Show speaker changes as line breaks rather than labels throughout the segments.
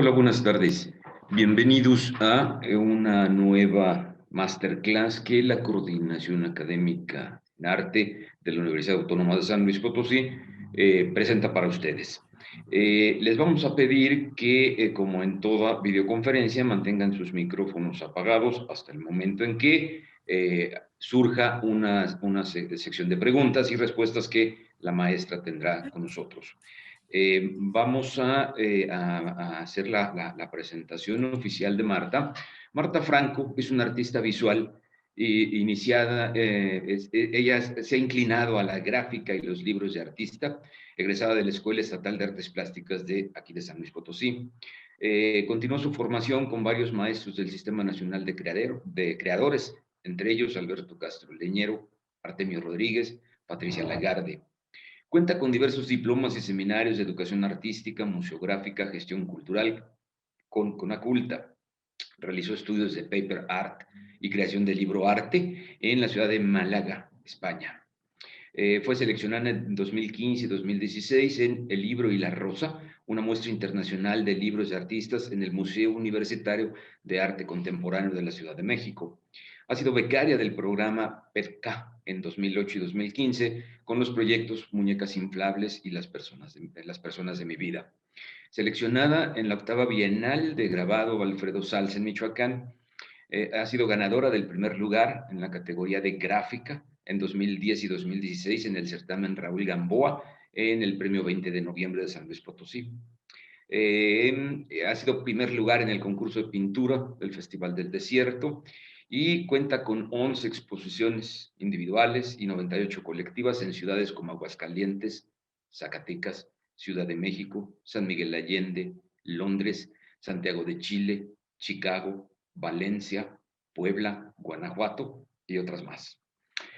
Hola, buenas tardes. Bienvenidos a una nueva masterclass que la Coordinación Académica en Arte de la Universidad Autónoma de San Luis Potosí presenta para ustedes. Les vamos a pedir que, como en toda videoconferencia, mantengan sus micrófonos apagados hasta el momento en que surja una sección de preguntas y respuestas que la maestra tendrá con nosotros. Vamos a hacer la presentación oficial de Marta. Marta Franco es una artista visual iniciada, ella se ha inclinado a la gráfica y los libros de artista, egresada de la Escuela Estatal de Artes Plásticas de aquí de San Luis Potosí. Continuó su formación con varios maestros del Sistema Nacional de Creadores, entre ellos Alberto Castro Leñero, Artemio Rodríguez, Patricia Lagarde. Cuenta con diversos diplomas y seminarios de educación artística, museográfica, gestión cultural, con Conaculta. Realizó estudios de paper art y creación de libro arte en la ciudad de Málaga, España. Fue seleccionada en 2015 y 2016 en El Libro y la Rosa, una muestra internacional de libros de artistas en el Museo Universitario de Arte Contemporáneo de la Ciudad de México. Ha sido becaria del programa PERCA en 2008 y 2015 con los proyectos Muñecas Inflables y Las Personas de mi Vida. Seleccionada en la 8ª Bienal de Grabado Alfredo Salza en Michoacán, ha sido ganadora del primer lugar en la categoría de gráfica en 2010 y 2016 en el certamen Raúl Gamboa en el premio 20 de noviembre de San Luis Potosí. Ha sido primer lugar en el concurso de pintura del Festival del Desierto y cuenta con 11 exposiciones individuales y 98 colectivas en ciudades como Aguascalientes, Zacatecas, Ciudad de México, San Miguel Allende, Londres, Santiago de Chile, Chicago, Valencia, Puebla, Guanajuato y otras más.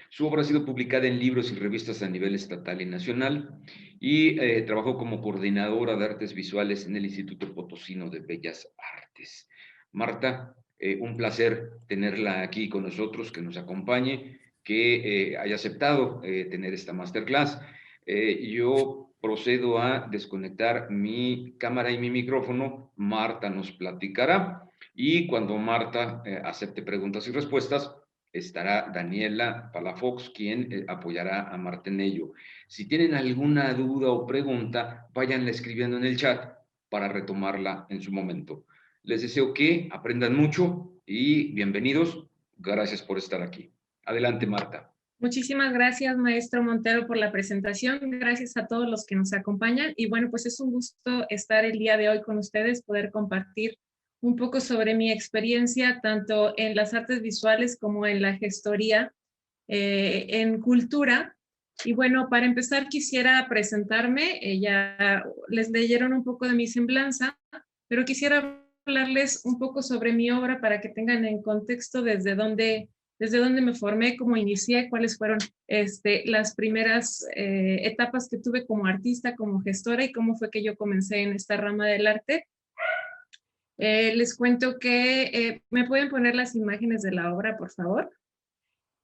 Su obra ha sido publicada en libros y revistas a nivel estatal y nacional y trabajó como coordinadora de artes visuales en el Instituto Potosino de Bellas Artes. Marta, un placer tenerla aquí con nosotros, que nos acompañe, que haya aceptado tener esta masterclass. Yo procedo a desconectar mi cámara y mi micrófono. Marta nos platicará y cuando Marta acepte preguntas y respuestas, estará Daniela Palafox, quien apoyará a Marta en ello. Si tienen alguna duda o pregunta, váyanla escribiendo en el chat para retomarla en su momento. Les deseo que aprendan mucho y bienvenidos. Gracias por estar aquí. Adelante, Marta.
Muchísimas gracias, maestro Montero, por la presentación. Gracias a todos los que nos acompañan. Y bueno, pues es un gusto estar el día de hoy con ustedes, poder compartir un poco sobre mi experiencia, tanto en las artes visuales como en la gestoría, en cultura. Y bueno, para empezar quisiera presentarme. Ya les leyeron un poco de mi semblanza, pero quisiera hablarles un poco sobre mi obra para que tengan en contexto desde dónde me formé, cómo inicié, cuáles fueron las primeras etapas que tuve como artista, como gestora y cómo fue que yo comencé en esta rama del arte. Les cuento que me pueden poner las imágenes de la obra, por favor.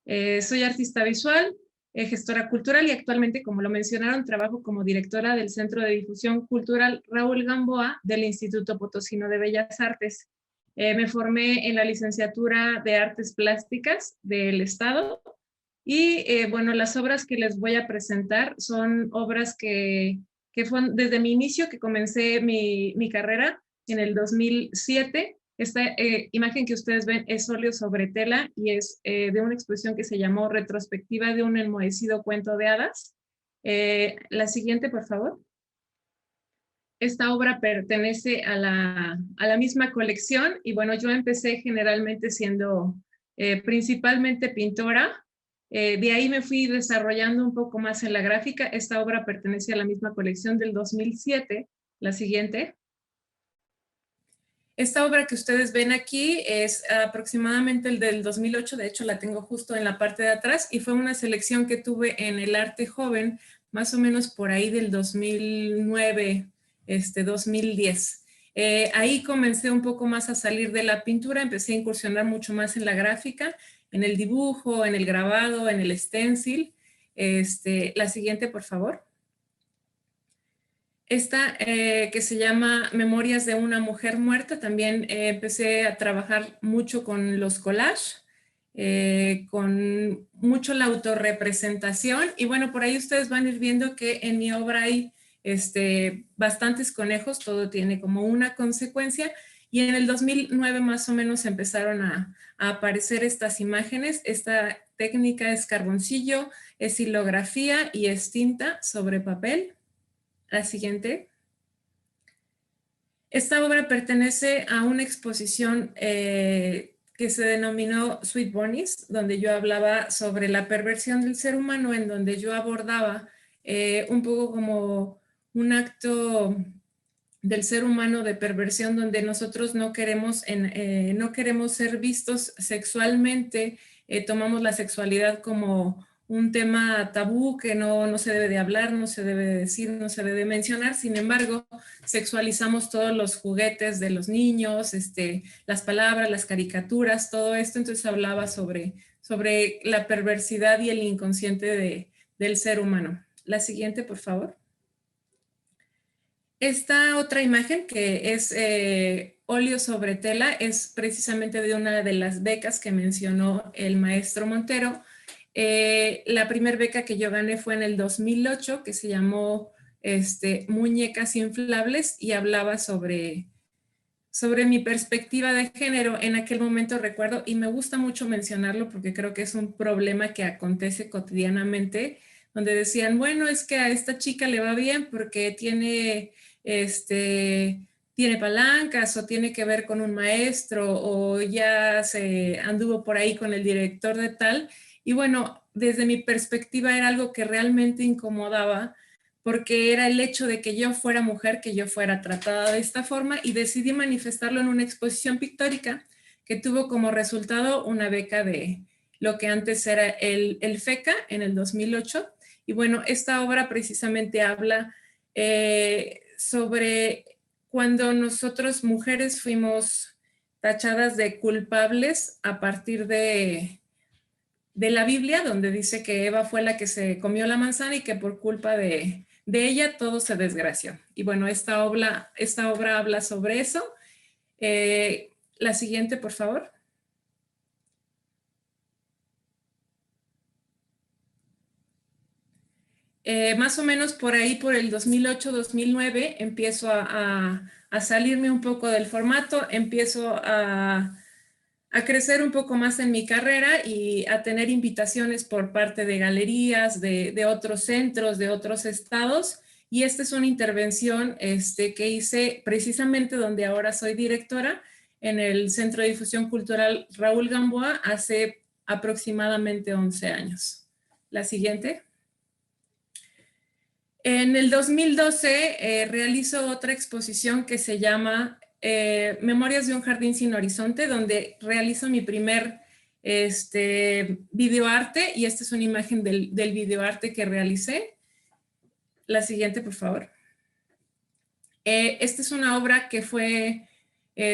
Soy artista visual, gestora cultural y actualmente, como lo mencionaron, trabajo como directora del Centro de Difusión Cultural Raúl Gamboa del Instituto Potosino de Bellas Artes. Me formé en la licenciatura de Artes Plásticas del Estado y bueno, las obras que les voy a presentar son obras que fueron desde mi inicio, que comencé mi carrera en el 2007. Esta imagen que ustedes ven es óleo sobre tela y es de una exposición que se llamó Retrospectiva de un enmohecido cuento de hadas. La siguiente, por favor. Esta obra pertenece a la misma colección y bueno, yo empecé generalmente siendo principalmente pintora. De ahí me fui desarrollando un poco más en la gráfica. Esta obra pertenece a la misma colección del 2007. La siguiente. Esta obra que ustedes ven aquí es aproximadamente el del 2008, de hecho la tengo justo en la parte de atrás y fue una selección que tuve en el Arte Joven, más o menos por ahí del 2009, 2010. Ahí comencé un poco más a salir de la pintura, empecé a incursionar mucho más en la gráfica, en el dibujo, en el grabado, en el stencil. La siguiente, por favor. Esta que se llama Memorias de una mujer muerta, también empecé a trabajar mucho con los collages, con mucho la autorrepresentación. Y bueno, por ahí ustedes van a ir viendo que en mi obra hay bastantes conejos, todo tiene como una consecuencia. Y en el 2009 más o menos empezaron a aparecer estas imágenes. Esta técnica es carboncillo, es hilografía y es tinta sobre papel. La siguiente. Esta obra pertenece a una exposición que se denominó Sweet Bunnies, donde yo hablaba sobre la perversión del ser humano, en donde yo abordaba un poco como un acto del ser humano de perversión, donde nosotros no queremos ser vistos sexualmente, tomamos la sexualidad como un tema tabú que no se debe de hablar, no se debe de decir, no se debe de mencionar. Sin embargo, sexualizamos todos los juguetes de los niños, las palabras, las caricaturas, todo esto. Entonces hablaba sobre la perversidad y el inconsciente del ser humano. La siguiente, por favor. Esta otra imagen, que es óleo sobre tela, es precisamente de una de las becas que mencionó el maestro Montero. La primera beca que yo gané fue en el 2008, que se llamó Muñecas Inflables, y hablaba sobre mi perspectiva de género. En aquel momento recuerdo, y me gusta mucho mencionarlo porque creo que es un problema que acontece cotidianamente, donde decían, bueno, es que a esta chica le va bien porque tiene palancas, o tiene que ver con un maestro, o ya se anduvo por ahí con el director de tal. Y bueno, desde mi perspectiva era algo que realmente incomodaba, porque era el hecho de que yo fuera mujer, que yo fuera tratada de esta forma, y decidí manifestarlo en una exposición pictórica que tuvo como resultado una beca de lo que antes era el FECA en el 2008. Y bueno, esta obra precisamente habla sobre cuando nosotros mujeres fuimos tachadas de culpables a partir de la Biblia, donde dice que Eva fue la que se comió la manzana y que por culpa de ella todo se desgració. Y bueno, esta obra habla sobre eso. La siguiente, por favor. Más o menos por ahí, por el 2008-2009, empiezo a salirme un poco del formato, empiezo a crecer un poco más en mi carrera y a tener invitaciones por parte de galerías, de otros centros, de otros estados. Y esta es una intervención que hice precisamente donde ahora soy directora, en el Centro de Difusión Cultural Raúl Gamboa, hace aproximadamente 11 años. La siguiente. En el 2012 realizo otra exposición que se llama Memorias de un jardín sin horizonte, donde realizo mi primer videoarte, y esta es una imagen del videoarte que realicé. La siguiente, por favor. Esta es una obra que fue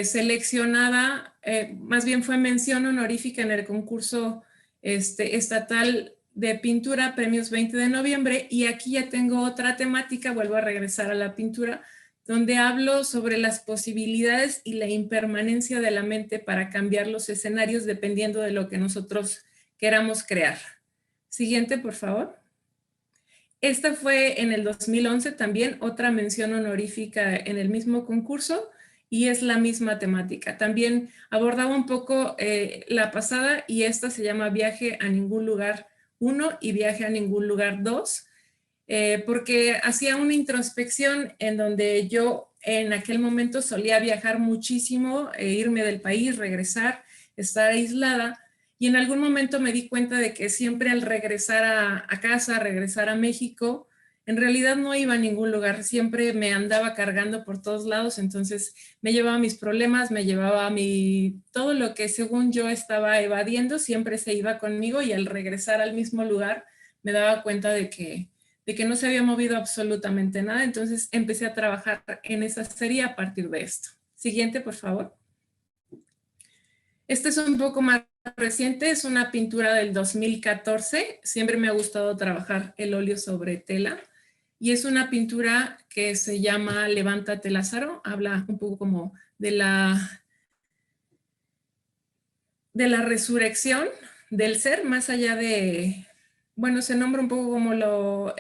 seleccionada, más bien fue mención honorífica en el concurso estatal de pintura, premios 20 de noviembre, y aquí ya tengo otra temática, vuelvo a regresar a la pintura, donde hablo sobre las posibilidades y la impermanencia de la mente para cambiar los escenarios dependiendo de lo que nosotros queramos crear. Siguiente, por favor. Esta fue en el 2011 también, otra mención honorífica en el mismo concurso, y es la misma temática. También abordaba un poco la pasada, y esta se llama Viaje a ningún lugar 1 y Viaje a ningún lugar 2, porque hacía una introspección en donde yo en aquel momento solía viajar muchísimo, irme del país, regresar, estar aislada, y en algún momento me di cuenta de que siempre al regresar a casa, regresar a México, en realidad no iba a ningún lugar, siempre me andaba cargando por todos lados. Entonces me llevaba mis problemas, me llevaba todo lo que según yo estaba evadiendo, siempre se iba conmigo, y al regresar al mismo lugar me daba cuenta de que no se había movido absolutamente nada. Entonces empecé a trabajar en esa serie a partir de esto. Siguiente, por favor. Este es un poco más reciente, es una pintura del 2014. Siempre me ha gustado trabajar el óleo sobre tela, y es una pintura que se llama Levántate, Lázaro. Habla un poco como de la resurrección del ser, más allá de, bueno, se nombra un poco como lo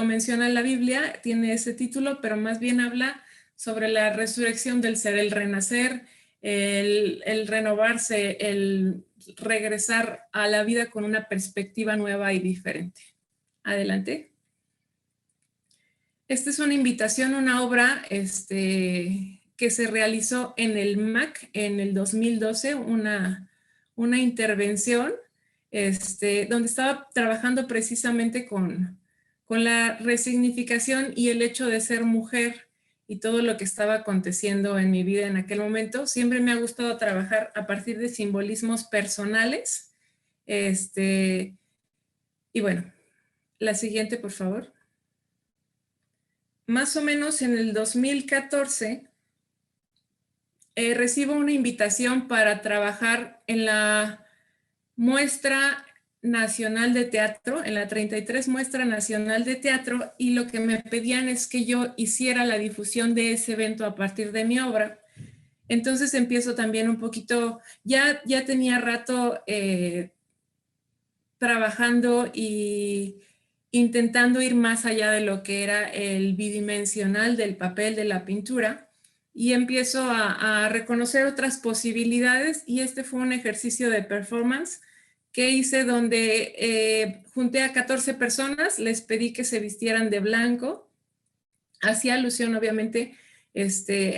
menciona la Biblia, tiene ese título, pero más bien habla sobre la resurrección del ser, el renacer, el renovarse, el regresar a la vida con una perspectiva nueva y diferente. Adelante. Esta es una invitación, una obra que se realizó en el MAC en el 2012, una intervención donde estaba trabajando precisamente con la resignificación y el hecho de ser mujer y todo lo que estaba aconteciendo en mi vida en aquel momento. Siempre me ha gustado trabajar a partir de simbolismos personales. Y bueno, la siguiente, por favor. Más o menos en el 2014, recibo una invitación para trabajar en la Muestra Nacional de Teatro, en la 33 Muestra Nacional de Teatro, y lo que me pedían es que yo hiciera la difusión de ese evento a partir de mi obra. Entonces empiezo también un poquito, ya tenía rato trabajando y intentando ir más allá de lo que era el bidimensional del papel de la pintura, y empiezo a reconocer otras posibilidades, y este fue un ejercicio de performance que hice donde junté a 14 personas, les pedí que se vistieran de blanco, hacía alusión obviamente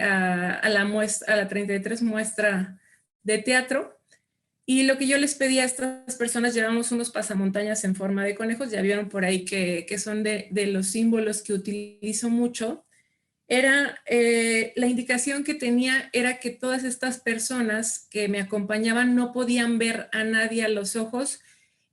a la 33 muestra de teatro. Y lo que yo les pedí a estas personas, llevamos unos pasamontañas en forma de conejos, ya vieron por ahí que son de los símbolos que utilizo mucho. Era, la indicación que tenía era que todas estas personas que me acompañaban no podían ver a nadie a los ojos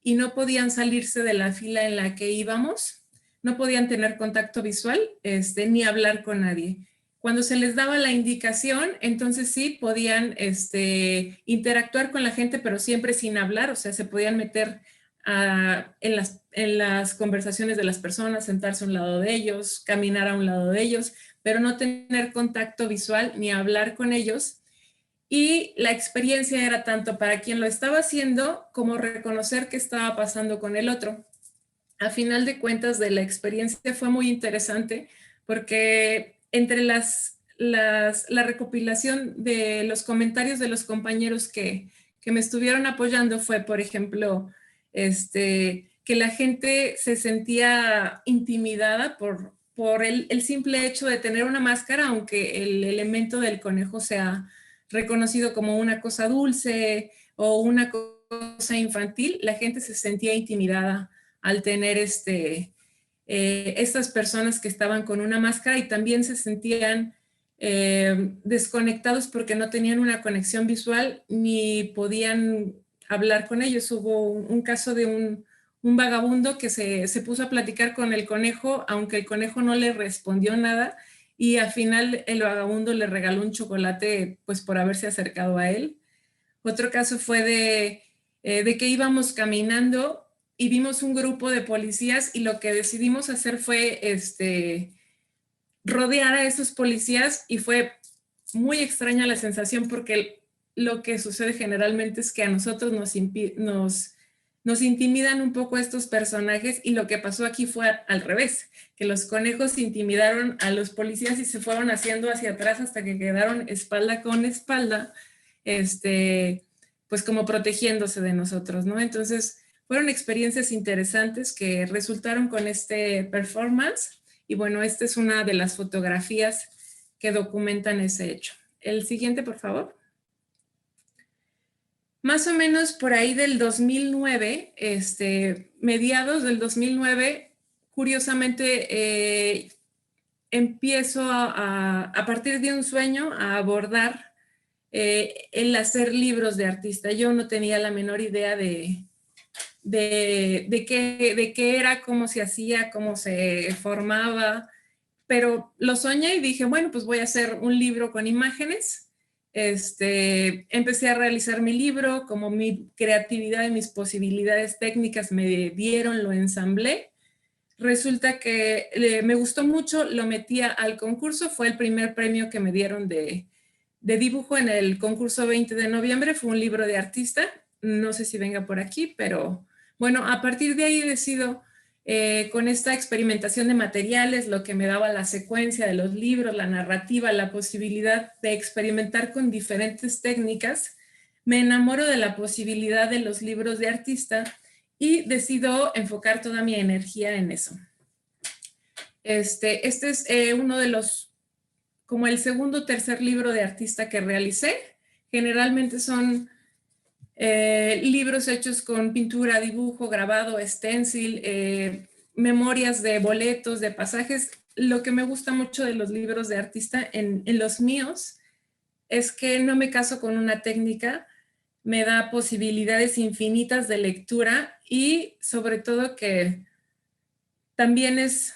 y no podían salirse de la fila en la que íbamos, no podían tener contacto visual, ni hablar con nadie. Cuando se les daba la indicación, entonces sí podían interactuar con la gente, pero siempre sin hablar, o sea, se podían meter en las conversaciones de las personas, sentarse a un lado de ellos, caminar a un lado de ellos, pero no tener contacto visual ni hablar con ellos. Y la experiencia era tanto para quien lo estaba haciendo como reconocer qué estaba pasando con el otro. A final de cuentas, de la experiencia fue muy interesante porque entre la recopilación de los comentarios de los compañeros que me estuvieron apoyando fue, por ejemplo, que la gente se sentía intimidada por el simple hecho de tener una máscara, aunque el elemento del conejo sea reconocido como una cosa dulce o una cosa infantil, la gente se sentía intimidada al tener estas personas que estaban con una máscara, y también se sentían desconectados porque no tenían una conexión visual ni podían hablar con ellos. Hubo un caso de un vagabundo que se puso a platicar con el conejo, aunque el conejo no le respondió nada, y al final el vagabundo le regaló un chocolate pues por haberse acercado a él. Otro caso fue de que íbamos caminando y vimos un grupo de policías, y lo que decidimos hacer fue rodear a esos policías, y fue muy extraña la sensación porque lo que sucede generalmente es que a nosotros nos intimidan un poco estos personajes, y lo que pasó aquí fue al revés, que los conejos intimidaron a los policías y se fueron haciendo hacia atrás hasta que quedaron espalda con espalda, pues como protegiéndose de nosotros, ¿no? Entonces fueron experiencias interesantes que resultaron con este performance, y bueno, esta es una de las fotografías que documentan ese hecho. El siguiente, por favor. Más o menos por ahí del 2009, mediados del 2009, curiosamente empiezo a partir de un sueño a abordar el hacer libros de artista. Yo no tenía la menor idea de qué era, cómo se hacía, cómo se formaba, pero lo soñé y dije, bueno, pues voy a hacer un libro con imágenes. Empecé a realizar mi libro, como mi creatividad y mis posibilidades técnicas me dieron, lo ensamblé. resulta que me gustó mucho, lo metí al concurso, fue el primer premio que me dieron de dibujo en el concurso 20 de noviembre, fue un libro de artista, no sé si venga por aquí, pero bueno, a partir de ahí decido con esta experimentación de materiales, lo que me daba la secuencia de los libros, la narrativa, la posibilidad de experimentar con diferentes técnicas, me enamoro de la posibilidad de los libros de artista y decido enfocar toda mi energía en eso. Este es uno de los, como el segundo o tercer libro de artista que realicé. Generalmente son libros hechos con pintura, dibujo, grabado, stencil, memorias de boletos, de pasajes. Lo que me gusta mucho de los libros de artista en los míos es que no me caso con una técnica, me da posibilidades infinitas de lectura y sobre todo que también es,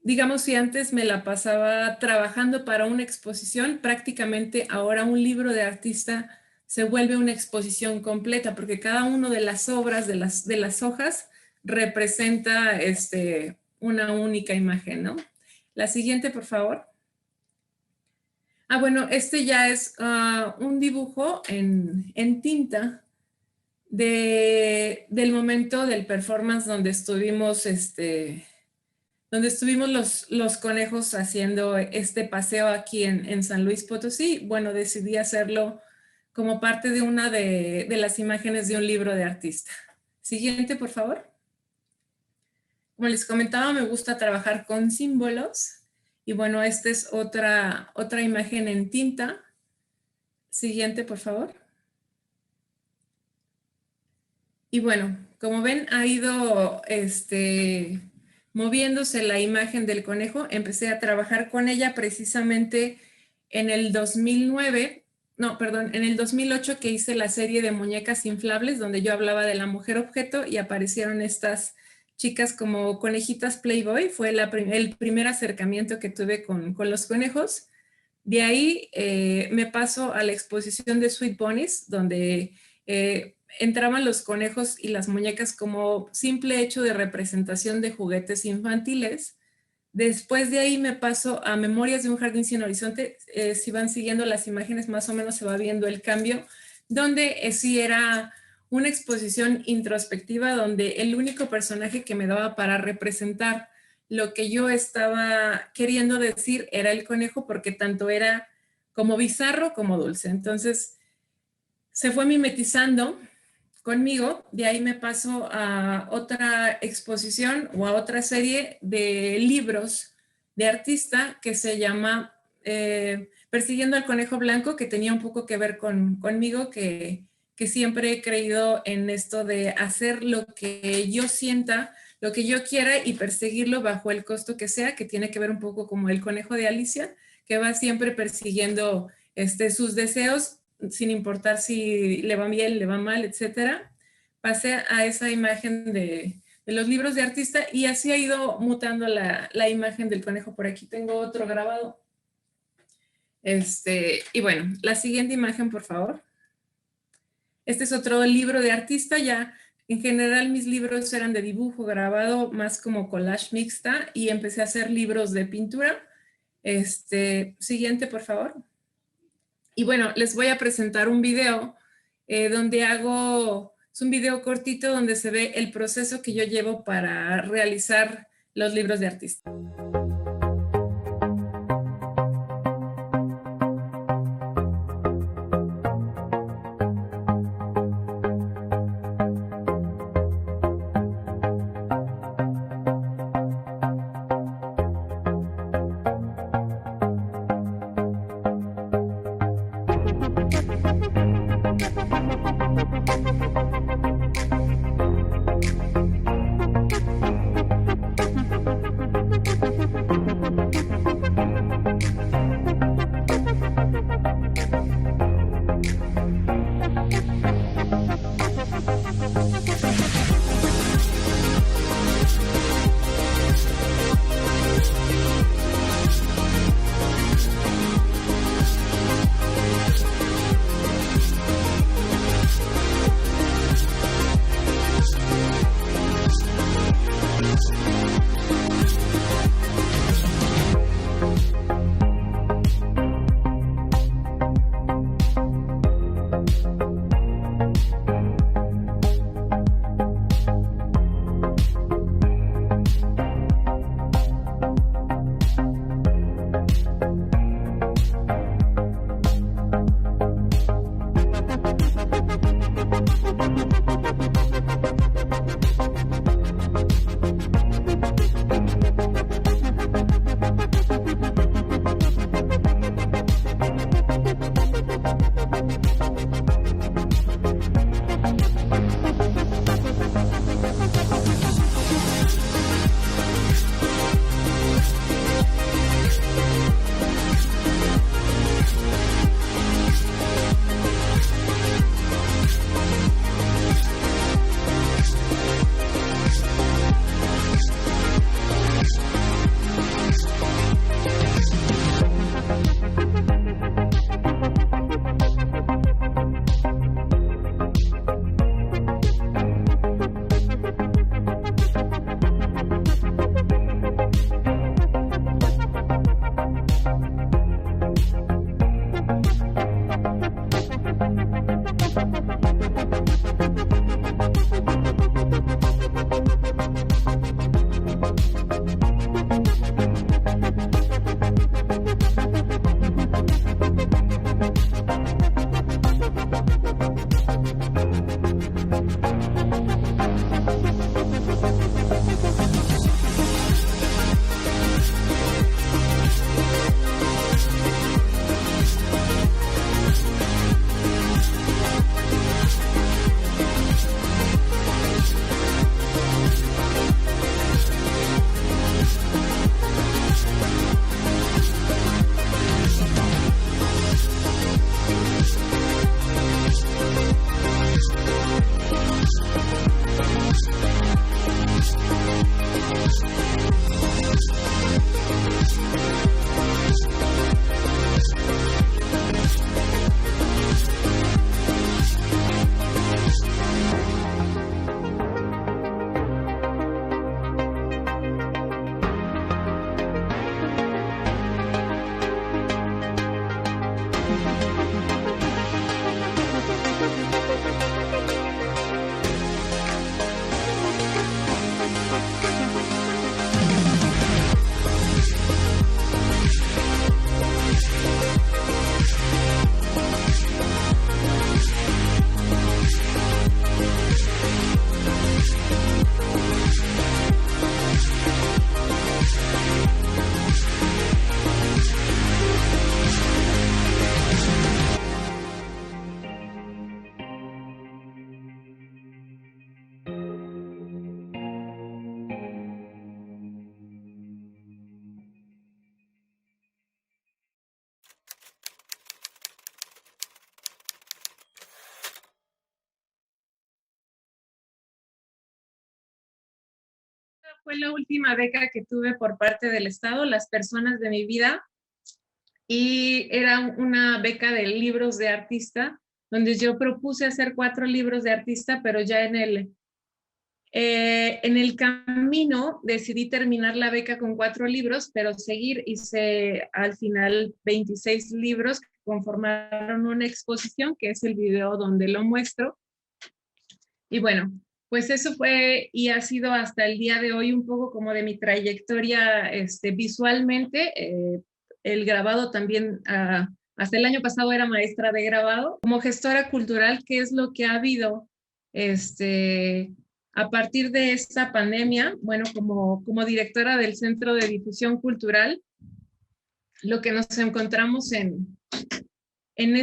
digamos, si antes me la pasaba trabajando para una exposición, prácticamente ahora un libro de artista se vuelve una exposición completa, porque cada una de las obras, de las hojas, representa una única imagen, ¿no? La siguiente, por favor. Bueno, ya es un dibujo en tinta del momento del performance donde estuvimos, los conejos haciendo este paseo aquí en San Luis Potosí. Bueno, decidí hacerlo como parte de una de las imágenes de un libro de artista. Siguiente, por favor. Como les comentaba, me gusta trabajar con símbolos. Y bueno, esta es otra imagen en tinta. Siguiente, por favor. Y bueno, como ven, ha ido moviéndose la imagen del conejo. Empecé a trabajar con ella precisamente en el 2009. No, perdón, en el 2008 que hice la serie de muñecas inflables donde yo hablaba de la mujer objeto y aparecieron estas chicas como conejitas Playboy. Fue el primer acercamiento que tuve con los conejos. De ahí me paso a la exposición de Sweet Bunnies, donde entraban los conejos y las muñecas como simple hecho de representación de juguetes infantiles. Después de ahí me paso a Memorias de un jardín sin horizonte. Si van siguiendo las imágenes, más o menos se va viendo el cambio, donde sí era una exposición introspectiva, donde el único personaje que me daba para representar lo que yo estaba queriendo decir era el conejo, porque tanto era como bizarro como dulce. Entonces se fue mimetizando conmigo. De ahí me paso a otra exposición o a otra serie de libros de artista que se llama Persiguiendo al Conejo Blanco, que tenía un poco que ver conmigo, que siempre he creído en esto de hacer lo que yo sienta, lo que yo quiera y perseguirlo bajo el costo que sea, que tiene que ver un poco como el conejo de Alicia, que va siempre persiguiendo sus deseos sin importar si le va bien, le va mal, etcétera. Pasé a esa imagen de los libros de artista y así ha ido mutando la imagen del conejo. Por aquí tengo otro grabado. Y bueno, la siguiente imagen, por favor. Este es otro libro de artista. Ya en general mis libros eran de dibujo, grabado, más como collage mixta, y empecé a hacer libros de pintura. Siguiente, por favor. Y bueno, les voy a presentar un video donde es un video cortito donde se ve el proceso que yo llevo para realizar los libros de artista. fue la última beca que tuve por parte del Estado, Las Personas de mi Vida, y era una beca de libros de artista, donde yo propuse hacer 4 libros de artista, pero ya en el camino decidí terminar la beca con 4 libros, pero seguir, hice al final 26 libros que conformaron una exposición, que es el video donde lo muestro. Y bueno, pues eso fue y ha sido hasta el día de hoy un poco como de mi trayectoria visualmente. El grabado también, hasta el año pasado era maestra de grabado. Como gestora cultural, ¿qué es lo que ha habido a partir de esta pandemia? Bueno, como directora del Centro de Difusión Cultural, lo que nos encontramos en, en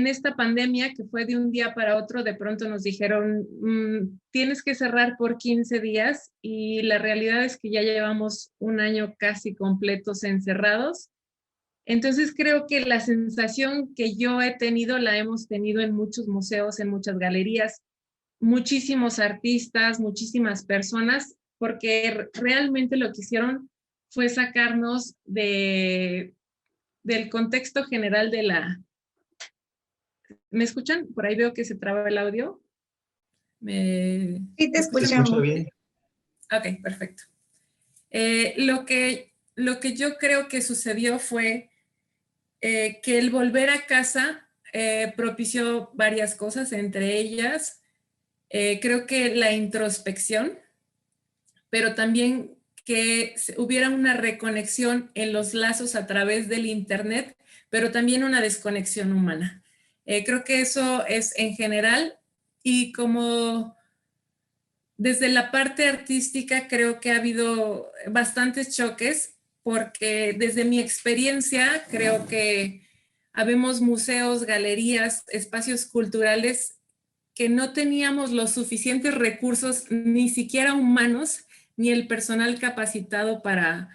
esta pandemia que fue de un día para otro, de pronto nos dijeron, tienes que cerrar por 15 días y la realidad es que ya llevamos un año casi completos encerrados. Entonces creo que la sensación que yo he tenido la hemos tenido en muchos museos, en muchas galerías, muchísimos artistas, muchísimas personas, porque realmente lo que hicieron fue sacarnos del contexto general de la... ¿Me escuchan? Por ahí veo que se traba el audio.
Sí, te escuchamos.
Bien.
Ok, perfecto. Lo que yo creo que sucedió fue que el volver a casa propició varias cosas, entre ellas creo que la introspección, pero también que hubiera una reconexión en los lazos a través del Internet, pero también una desconexión humana. Creo que eso es en general, y como desde la parte artística creo que ha habido bastantes choques, porque desde mi experiencia creo que habemos museos, galerías, espacios culturales que no teníamos los suficientes recursos, ni siquiera humanos, ni el personal capacitado para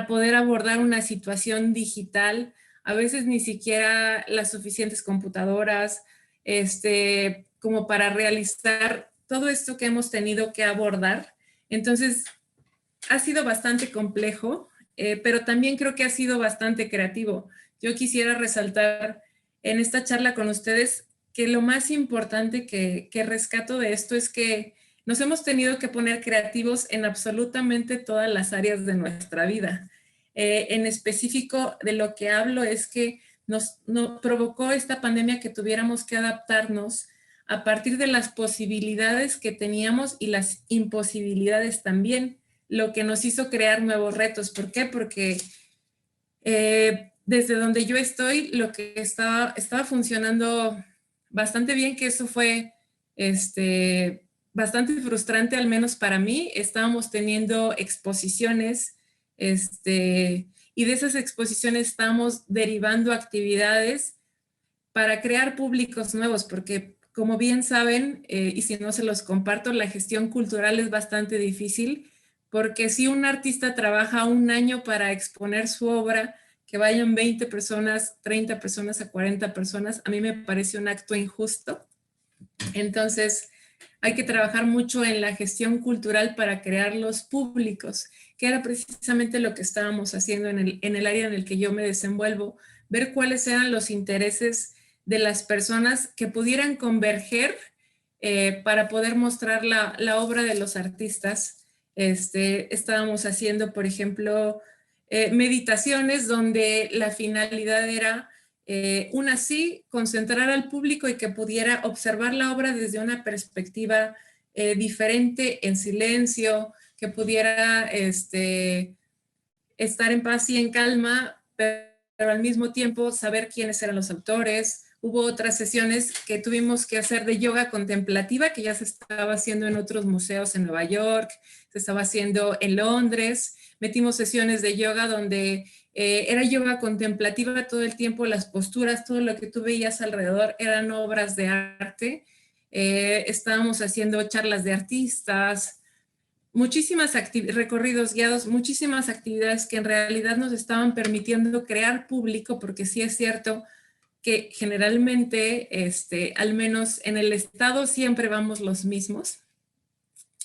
poder abordar una situación digital, a veces ni siquiera las suficientes computadoras, como para realizar todo esto que hemos tenido que abordar. Entonces, ha sido bastante complejo, pero también creo que ha sido bastante creativo. Yo quisiera resaltar en esta charla con ustedes que lo más importante que rescato de esto es que nos hemos tenido que poner creativos en absolutamente todas las áreas de nuestra vida. En específico, de lo que hablo es que nos provocó esta pandemia que tuviéramos que adaptarnos a partir de las posibilidades que teníamos y las imposibilidades también, lo que nos hizo crear nuevos retos. ¿Por qué? Porque desde donde yo estoy, lo que estaba funcionando bastante bien, que eso fue bastante frustrante, al menos para mí. Estábamos teniendo exposiciones, y de esas exposiciones estamos derivando actividades para crear públicos nuevos, porque como bien saben, y si no se los comparto, la gestión cultural es bastante difícil, porque si un artista trabaja un año para exponer su obra, que vayan 20 personas, 30 personas a 40 personas, a mí me parece un acto injusto. Entonces, hay que trabajar mucho en la gestión cultural para crear los públicos, que era precisamente lo que estábamos haciendo en el área en el que yo me desenvuelvo, ver cuáles eran los intereses de las personas que pudieran converger para poder mostrar la obra de los artistas. Estábamos haciendo, por ejemplo, meditaciones donde la finalidad era una sí, concentrar al público y que pudiera observar la obra desde una perspectiva diferente, en silencio, que pudiera estar en paz y en calma, pero al mismo tiempo saber quiénes eran los autores. Hubo otras sesiones que tuvimos que hacer de yoga contemplativa, que ya se estaba haciendo en otros museos en Nueva York, se estaba haciendo en Londres. Metimos sesiones de yoga donde era yoga contemplativa todo el tiempo, las posturas, todo lo que tú veías alrededor eran obras de arte. Estábamos haciendo charlas de artistas, muchísimas recorridos guiados, muchísimas actividades que en realidad nos estaban permitiendo crear público, porque sí es cierto que generalmente, al menos en el estado, siempre vamos los mismos.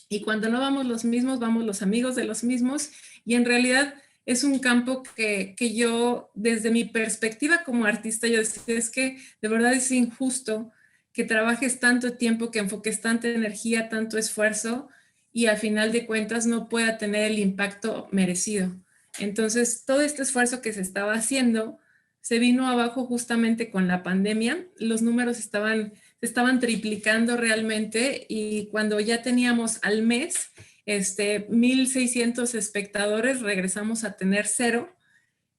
y cuando no vamos los mismos, vamos los amigos de los mismos, y en realidad es un campo que yo, desde mi perspectiva como artista, yo decía, es que de verdad es injusto que trabajes tanto tiempo, que enfoques tanta energía, tanto esfuerzo, y al final de cuentas no pueda tener el impacto merecido. Entonces, todo este esfuerzo que se estaba haciendo se vino abajo justamente con la pandemia. Los números se estaban triplicando realmente, y cuando ya teníamos al mes 1,600 espectadores, regresamos a tener 0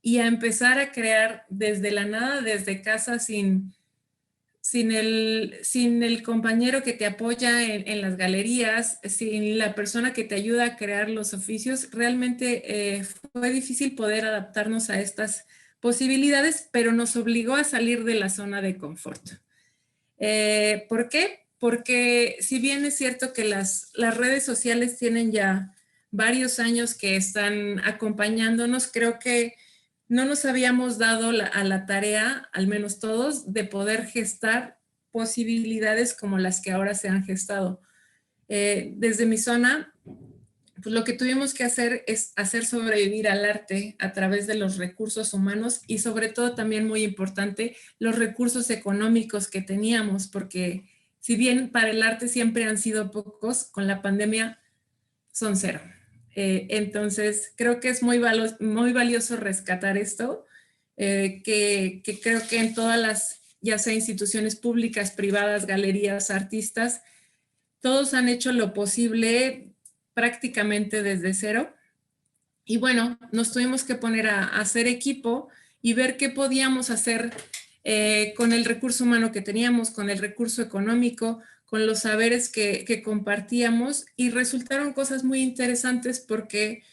y a empezar a crear desde la nada, desde casa, sin el compañero que te apoya en las galerías, sin la persona que te ayuda a crear los oficios. Realmente fue difícil poder adaptarnos a estas posibilidades, pero nos obligó a salir de la zona de confort. ¿Por qué? Porque si bien es cierto que las redes sociales tienen ya varios años que están acompañándonos, creo que no nos habíamos dado a la tarea, al menos todos, de poder gestar posibilidades como las que ahora se han gestado. Desde mi zona, pues lo que tuvimos que hacer es hacer sobrevivir al arte a través de los recursos humanos y, sobre todo, también muy importante, los recursos económicos que teníamos, porque si bien para el arte siempre han sido pocos, con la pandemia son 0. Entonces, creo que es muy valioso rescatar esto, que creo que en todas las, ya sea instituciones públicas, privadas, galerías, artistas, todos han hecho lo posible prácticamente desde 0. Y bueno, nos tuvimos que poner a hacer equipo y ver qué podíamos hacer con el recurso humano que teníamos, con el recurso económico, con los saberes que compartíamos, y resultaron cosas muy interesantes porque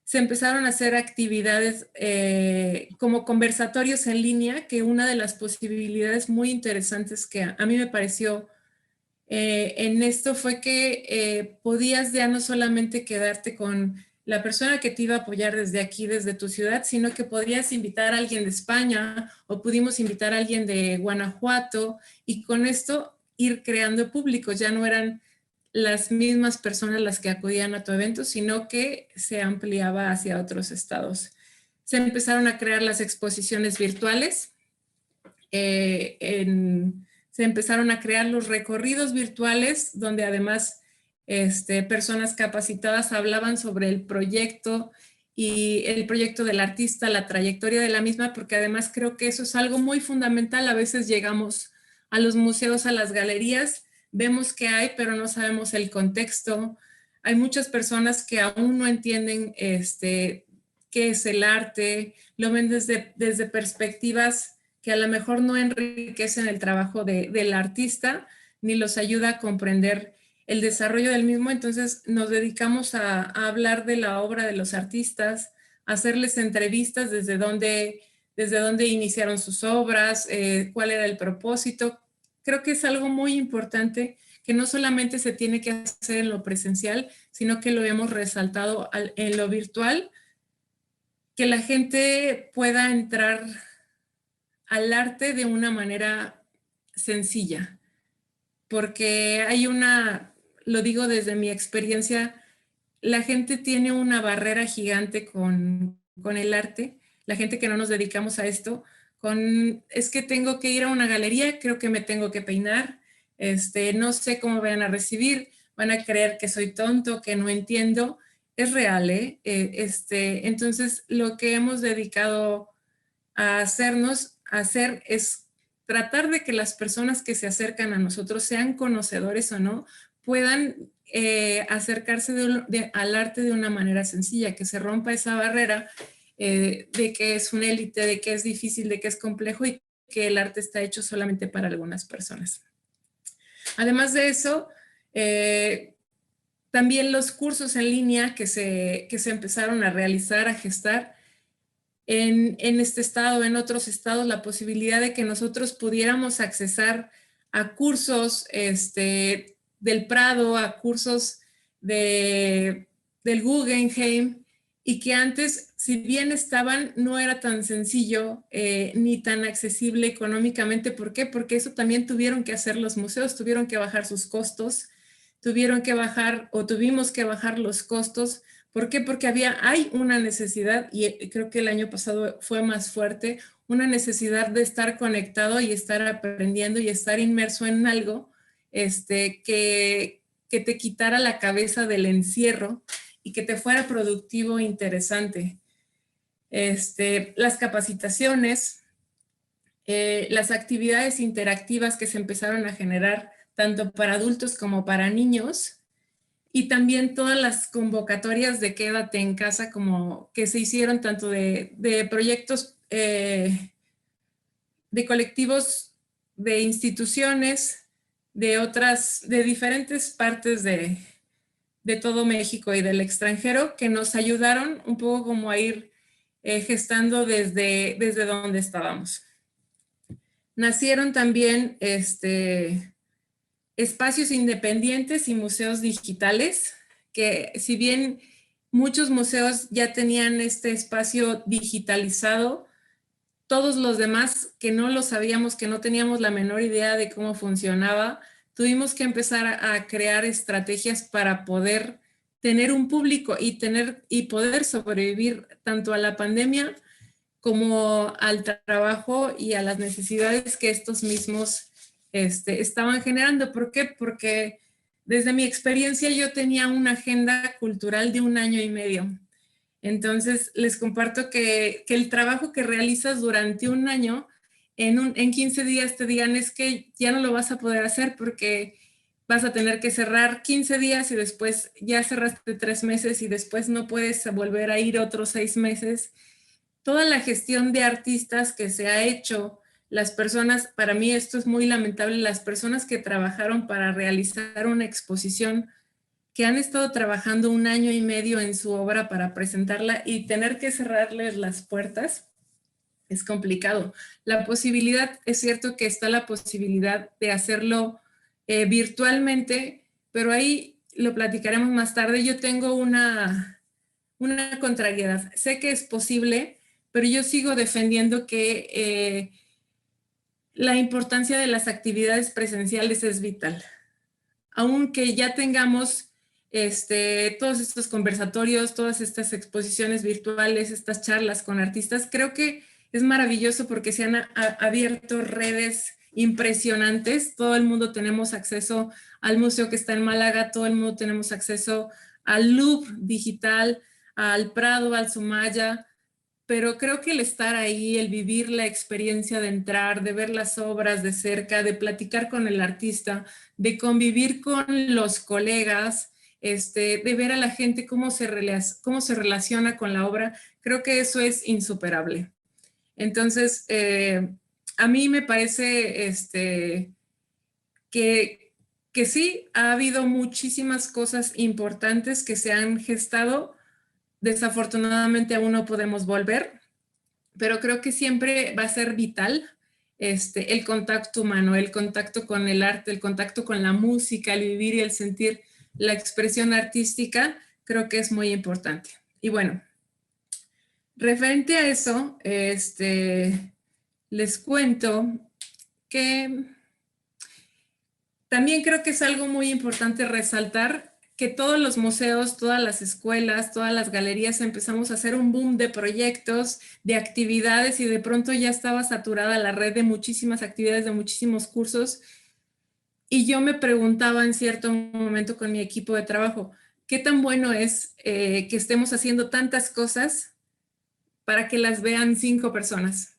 se empezaron a hacer actividades como conversatorios en línea, que una de las posibilidades muy interesantes que a mí me pareció en esto fue que podías ya no solamente quedarte con la persona que te iba a apoyar desde aquí, desde tu ciudad, sino que podrías invitar a alguien de España, o pudimos invitar a alguien de Guanajuato, y con esto ir creando públicos. Ya no eran las mismas personas las que acudían a tu evento, sino que se ampliaba hacia otros estados. Se empezaron a crear las exposiciones virtuales, se empezaron a crear los recorridos virtuales, donde además personas capacitadas hablaban sobre el proyecto y el proyecto del artista, la trayectoria de la misma, porque además creo que eso es algo muy fundamental. A veces llegamos a los museos, a las galerías, vemos que hay, pero no sabemos el contexto. Hay muchas personas que aún no entienden qué es el arte, lo ven desde perspectivas que a lo mejor no enriquecen el trabajo del artista, ni los ayuda a comprender el desarrollo del mismo. Entonces nos dedicamos a hablar de la obra de los artistas, a hacerles entrevistas desde dónde iniciaron sus obras, cuál era el propósito. Creo que es algo muy importante, que no solamente se tiene que hacer en lo presencial, sino que lo hemos resaltado en lo virtual, que la gente pueda entrar al arte de una manera sencilla, porque hay lo digo desde mi experiencia, la gente tiene una barrera gigante con el arte, la gente que no nos dedicamos a esto, es que tengo que ir a una galería, creo que me tengo que peinar, no sé cómo me van a recibir, van a creer que soy tonto, que no entiendo. Es real, ¿eh? Entonces, lo que hemos dedicado a hacer es tratar de que las personas que se acercan a nosotros, sean conocedores o no, puedan acercarse al arte de una manera sencilla, que se rompa esa barrera de que es una élite, de que es difícil, de que es complejo, y que el arte está hecho solamente para algunas personas. Además de eso, también los cursos en línea que se empezaron a realizar, a gestar, en este estado, en otros estados, la posibilidad de que nosotros pudiéramos accesar a cursos del Prado, a cursos del Guggenheim, y que antes, si bien estaban, no era tan sencillo ni tan accesible económicamente. ¿Por qué? Porque eso también tuvieron que hacer los museos, tuvieron que bajar sus costos, tuvieron que bajar o tuvimos que bajar los costos. ¿Por qué? Porque hay una necesidad, y creo que el año pasado fue más fuerte, una necesidad de estar conectado y estar aprendiendo y estar inmerso en algo que te quitara la cabeza del encierro y que te fuera productivo e interesante. Las capacitaciones, las actividades interactivas que se empezaron a generar tanto para adultos como para niños, y también todas las convocatorias de quédate en casa como que se hicieron tanto de proyectos, de colectivos, de instituciones, de diferentes partes de todo México y del extranjero, que nos ayudaron un poco como a ir gestando desde donde estábamos. Nacieron también espacios independientes y museos digitales, que si bien muchos museos ya tenían este espacio digitalizado, todos los demás que no lo sabíamos, que no teníamos la menor idea de cómo funcionaba, tuvimos que empezar a crear estrategias para poder tener un público y poder sobrevivir tanto a la pandemia como al trabajo y a las necesidades que estos mismos estaban generando. ¿Por qué? Porque desde mi experiencia yo tenía una agenda cultural de 1 año y medio. Entonces, les comparto que el trabajo que realizas durante 1 año, en 15 días te digan es que ya no lo vas a poder hacer porque vas a tener que cerrar 15 días y después ya cerraste 3 meses y después no puedes volver a ir otros 6 meses. Toda la gestión de artistas que se ha hecho, las personas, para mí esto es muy lamentable, las personas que trabajaron para realizar una exposición, que han estado trabajando 1 año y medio en su obra para presentarla y tener que cerrarles las puertas, es complicado. La posibilidad, es cierto que está la posibilidad de hacerlo virtualmente, pero ahí lo platicaremos más tarde. Yo tengo una contrariedad. Sé que es posible, pero yo sigo defendiendo que la importancia de las actividades presenciales es vital. Aunque ya tengamos todos estos conversatorios, todas estas exposiciones virtuales, estas charlas con artistas, creo que es maravilloso porque se han abierto redes impresionantes. Todo el mundo tenemos acceso al museo que está en Málaga, todo el mundo tenemos acceso al Louvre digital, al Prado, al Sumaya, pero creo que el estar ahí, el vivir la experiencia de entrar, de ver las obras de cerca, de platicar con el artista, de convivir con los colegas, de ver a la gente cómo se relaciona con la obra, creo que eso es insuperable. Entonces, a mí me parece que sí, ha habido muchísimas cosas importantes que se han gestado. Desafortunadamente aún no podemos volver, pero creo que siempre va a ser vital el contacto humano, el contacto con el arte, el contacto con la música, el vivir y el sentir la expresión artística, creo que es muy importante. Y bueno, referente a eso, les cuento que también creo que es algo muy importante resaltar que todos los museos, todas las escuelas, todas las galerías empezamos a hacer un boom de proyectos, de actividades y de pronto ya estaba saturada la red de muchísimas actividades, de muchísimos cursos. Y yo me preguntaba en cierto momento con mi equipo de trabajo, ¿qué tan bueno es que estemos haciendo tantas cosas para que las vean 5 personas?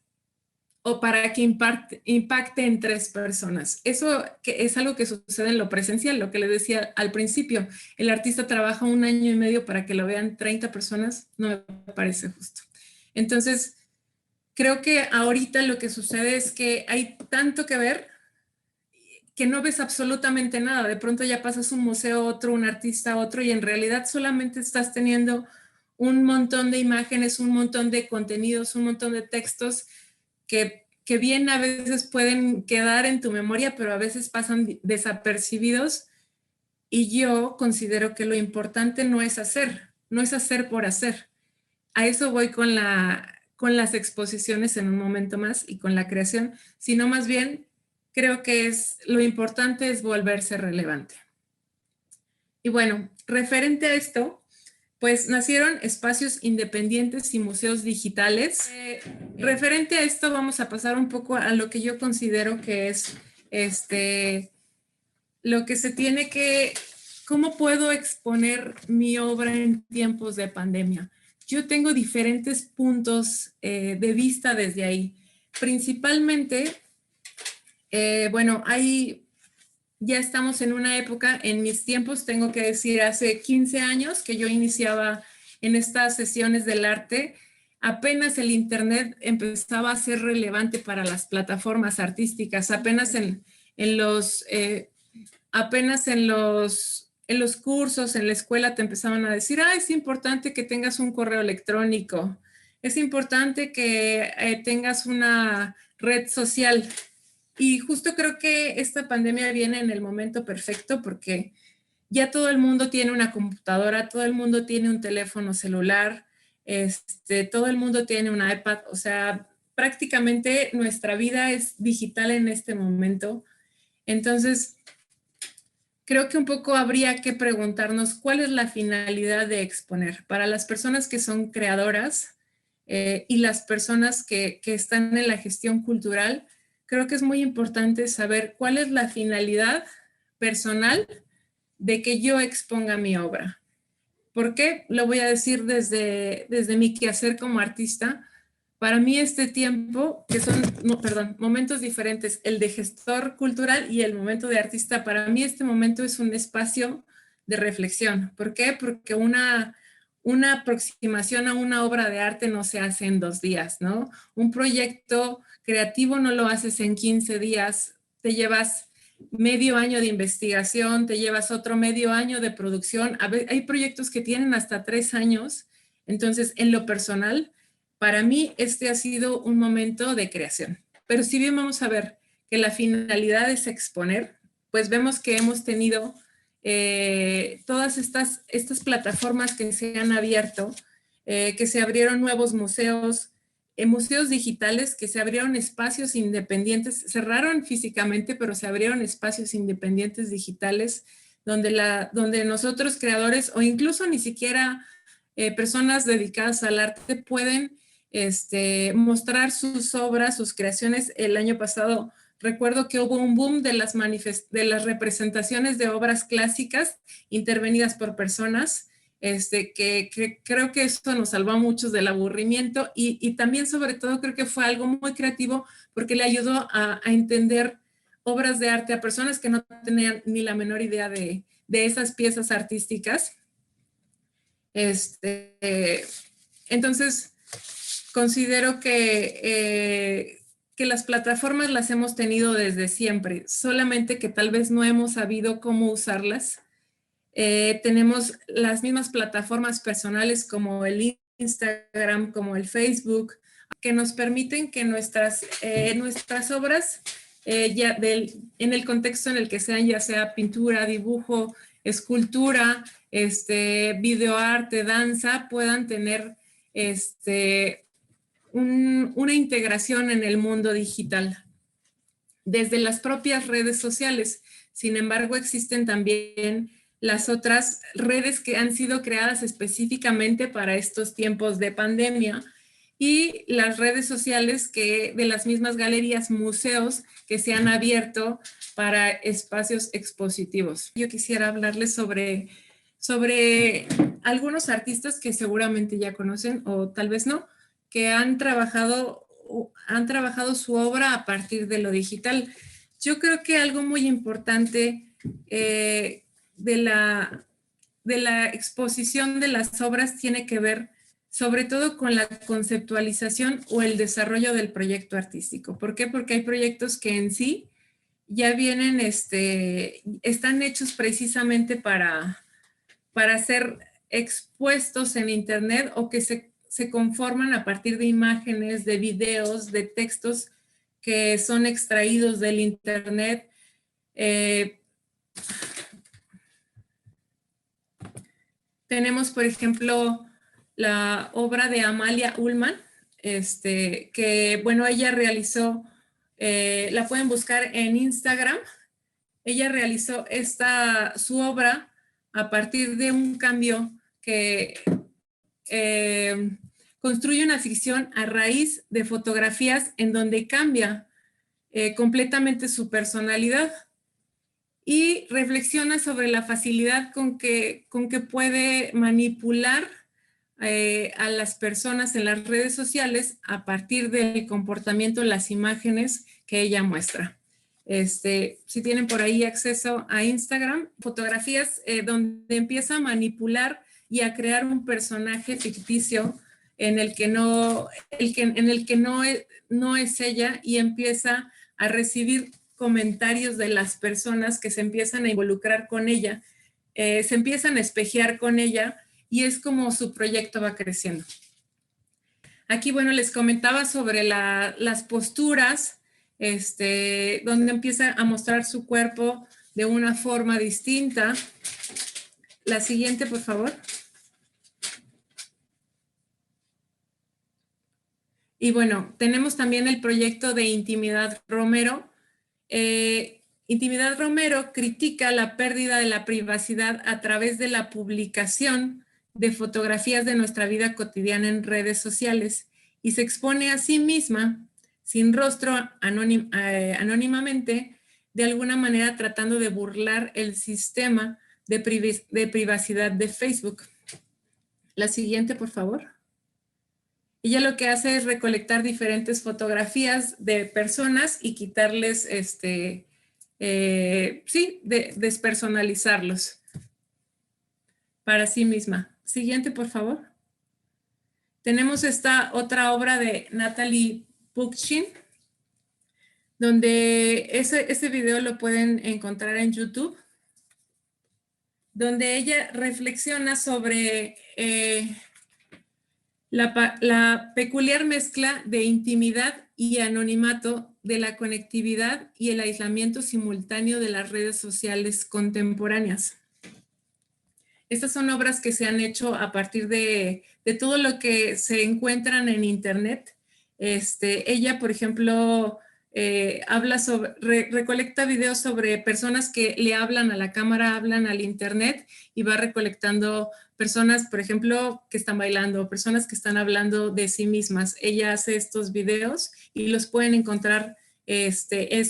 O para que impacte en 3 personas. Eso que es algo que sucede en lo presencial, lo que les decía al principio. El artista trabaja 1 año y medio para que lo vean 30 personas, no me parece justo. Entonces, creo que ahorita lo que sucede es que hay tanto que ver que no ves absolutamente nada. De pronto ya pasas un museo a otro, un artista a otro, y en realidad solamente estás teniendo un montón de imágenes, un montón de contenidos, un montón de textos que bien a veces pueden quedar en tu memoria, pero a veces pasan desapercibidos. Y yo considero que lo importante no es hacer por hacer. A eso voy con las exposiciones en un momento más y con la creación, sino más bien creo que lo importante es volverse relevante. Y bueno, referente a esto, pues nacieron espacios independientes y museos digitales. Referente a esto, vamos a pasar un poco a lo que yo considero que es lo que se tiene que, ¿cómo puedo exponer mi obra en tiempos de pandemia? Yo tengo diferentes puntos de vista desde ahí. Principalmente, bueno, ya estamos en una época, en mis tiempos, tengo que decir, hace 15 años que yo iniciaba en estas sesiones del arte, apenas el Internet empezaba a ser relevante para las plataformas artísticas, apenas en los cursos, en la escuela te empezaban a decir, es importante que tengas un correo electrónico, es importante que tengas una red social. Y justo creo que esta pandemia viene en el momento perfecto porque ya todo el mundo tiene una computadora, todo el mundo tiene un teléfono celular, todo el mundo tiene un iPad, o sea, prácticamente nuestra vida es digital en este momento. Entonces, creo que un poco habría que preguntarnos cuál es la finalidad de exponer para las personas que son creadoras y las personas que están en la gestión cultural. Creo que es muy importante saber cuál es la finalidad personal de que yo exponga mi obra. ¿Por qué? Lo voy a decir desde mi quehacer como artista. Para mí este tiempo, que son, momentos diferentes, el de gestor cultural y el momento de artista, para mí este momento es un espacio de reflexión. ¿Por qué? Porque una aproximación a una obra de arte no se hace en 2 días, ¿no? Un proyecto creativo no lo haces en 15 días, te llevas medio año de investigación, te llevas otro medio año de producción. Hay proyectos que tienen hasta 3 años. Entonces, en lo personal, para mí este ha sido un momento de creación. Pero si bien vamos a ver que la finalidad es exponer, pues vemos que hemos tenido todas estas plataformas que se han abierto, que se abrieron nuevos museos, museos digitales, que se abrieron espacios independientes, cerraron físicamente, pero se abrieron espacios independientes digitales donde nosotros creadores o incluso ni siquiera personas dedicadas al arte pueden mostrar sus obras, sus creaciones. El año pasado recuerdo que hubo un boom de las representaciones de obras clásicas intervenidas por personas, que creo que eso nos salvó a muchos del aburrimiento y también sobre todo creo que fue algo muy creativo porque le ayudó a entender obras de arte a personas que no tenían ni la menor idea de esas piezas artísticas. Entonces, considero que las plataformas las hemos tenido desde siempre, solamente que tal vez no hemos sabido cómo usarlas. Tenemos las mismas plataformas personales como el Instagram, como el Facebook, que nos permiten que nuestras obras, en el contexto en el que sean, ya sea pintura, dibujo, escultura, videoarte, danza, puedan tener una integración en el mundo digital desde las propias redes sociales. Sin embargo, existen también las otras redes que han sido creadas específicamente para estos tiempos de pandemia y las redes sociales de las mismas galerías, museos que se han abierto para espacios expositivos. Yo quisiera hablarles sobre algunos artistas que seguramente ya conocen o tal vez no, que han trabajado su obra a partir de lo digital. Yo creo que algo muy importante de la exposición de las obras tiene que ver sobre todo con la conceptualización o el desarrollo del proyecto artístico. ¿Por qué? Porque hay proyectos que en sí ya vienen, están hechos precisamente para ser expuestos en Internet o que se conforman a partir de imágenes, de videos, de textos que son extraídos del Internet. Tenemos, por ejemplo, la obra de Amalia Ullman, que, bueno, ella realizó, la pueden buscar en Instagram, ella realizó su obra a partir de un cambio que construye una ficción a raíz de fotografías en donde cambia completamente su personalidad y reflexiona sobre la facilidad con que puede manipular a las personas en las redes sociales a partir del comportamiento, las imágenes que ella muestra. Si tienen por ahí acceso a Instagram, fotografías donde empieza a manipular y a crear un personaje ficticio en el que no es ella, y empieza a recibir comentarios de las personas que se empiezan a involucrar con ella, se empiezan a espejear con ella, y es como su proyecto va creciendo. Aquí, bueno, les comentaba sobre las posturas, donde empieza a mostrar su cuerpo de una forma distinta. La siguiente, por favor. Y bueno, tenemos también el proyecto de Intimidad Romero. Intimidad Romero critica la pérdida de la privacidad a través de la publicación de fotografías de nuestra vida cotidiana en redes sociales, y se expone a sí misma, sin rostro, anónimamente, de alguna manera tratando de burlar el sistema de privacidad de Facebook. La siguiente, por favor. Ella lo que hace es recolectar diferentes fotografías de personas y quitarles, despersonalizarlos para sí misma. Siguiente, por favor. Tenemos esta otra obra de Natalie Pugchin, donde ese video lo pueden encontrar en YouTube, donde ella reflexiona sobre la peculiar mezcla de intimidad y anonimato de la conectividad y el aislamiento simultáneo de las redes sociales contemporáneas. Estas son obras que se han hecho a partir de todo lo que se encuentran en Internet. Ella, por ejemplo, recolecta videos sobre personas que le hablan a la cámara, hablan al Internet, y va recolectando personas, por ejemplo, que están bailando, personas que están hablando de sí mismas. Ella hace estos videos y los pueden encontrar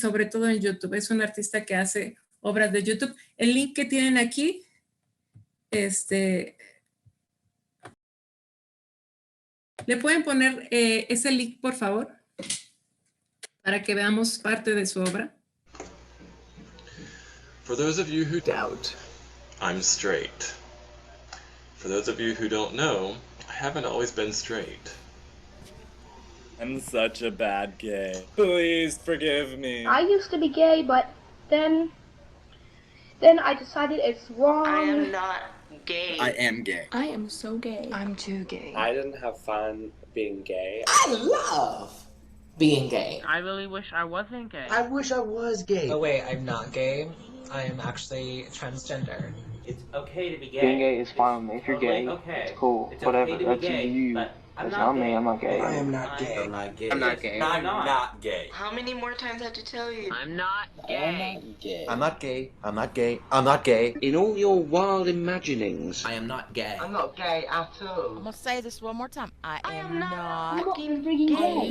sobre todo en YouTube. Es una artista que hace obras de YouTube. El link que tienen aquí, ¿le pueden poner ese link, por favor? Para que veamos parte de su obra.
For those of you who doubt, I'm straight. For those of you who don't know, I haven't always been straight.
I'm such a bad gay. Please forgive me.
I used to be gay, but then I decided it's wrong.
I am not gay.
I am gay.
I am so gay.
I'm too gay.
I didn't have fun being gay.
I love being gay.
I really wish I wasn't gay.
I wish I was gay.
Oh wait, I'm not gay. I am actually transgender.
It's okay to be gay.
Being gay is fine with me. If you're gay,
okay.
it's cool.
It's
whatever.
okay to
That's
be gay,
you.
but I'm
That's
not
not me.
gay.
I'm not gay.
I am not gay.
I'm not gay.
I'm not gay.
I'm
not gay.
How many more times I have to tell you?
I'm not gay.
I'm not gay. I'm not gay. I'm not gay.
In all your wild imaginings,
I am not gay.
I'm not gay at all.
I'm gonna say this one more time. I
am
am
not
not.
Fucking freaking gay.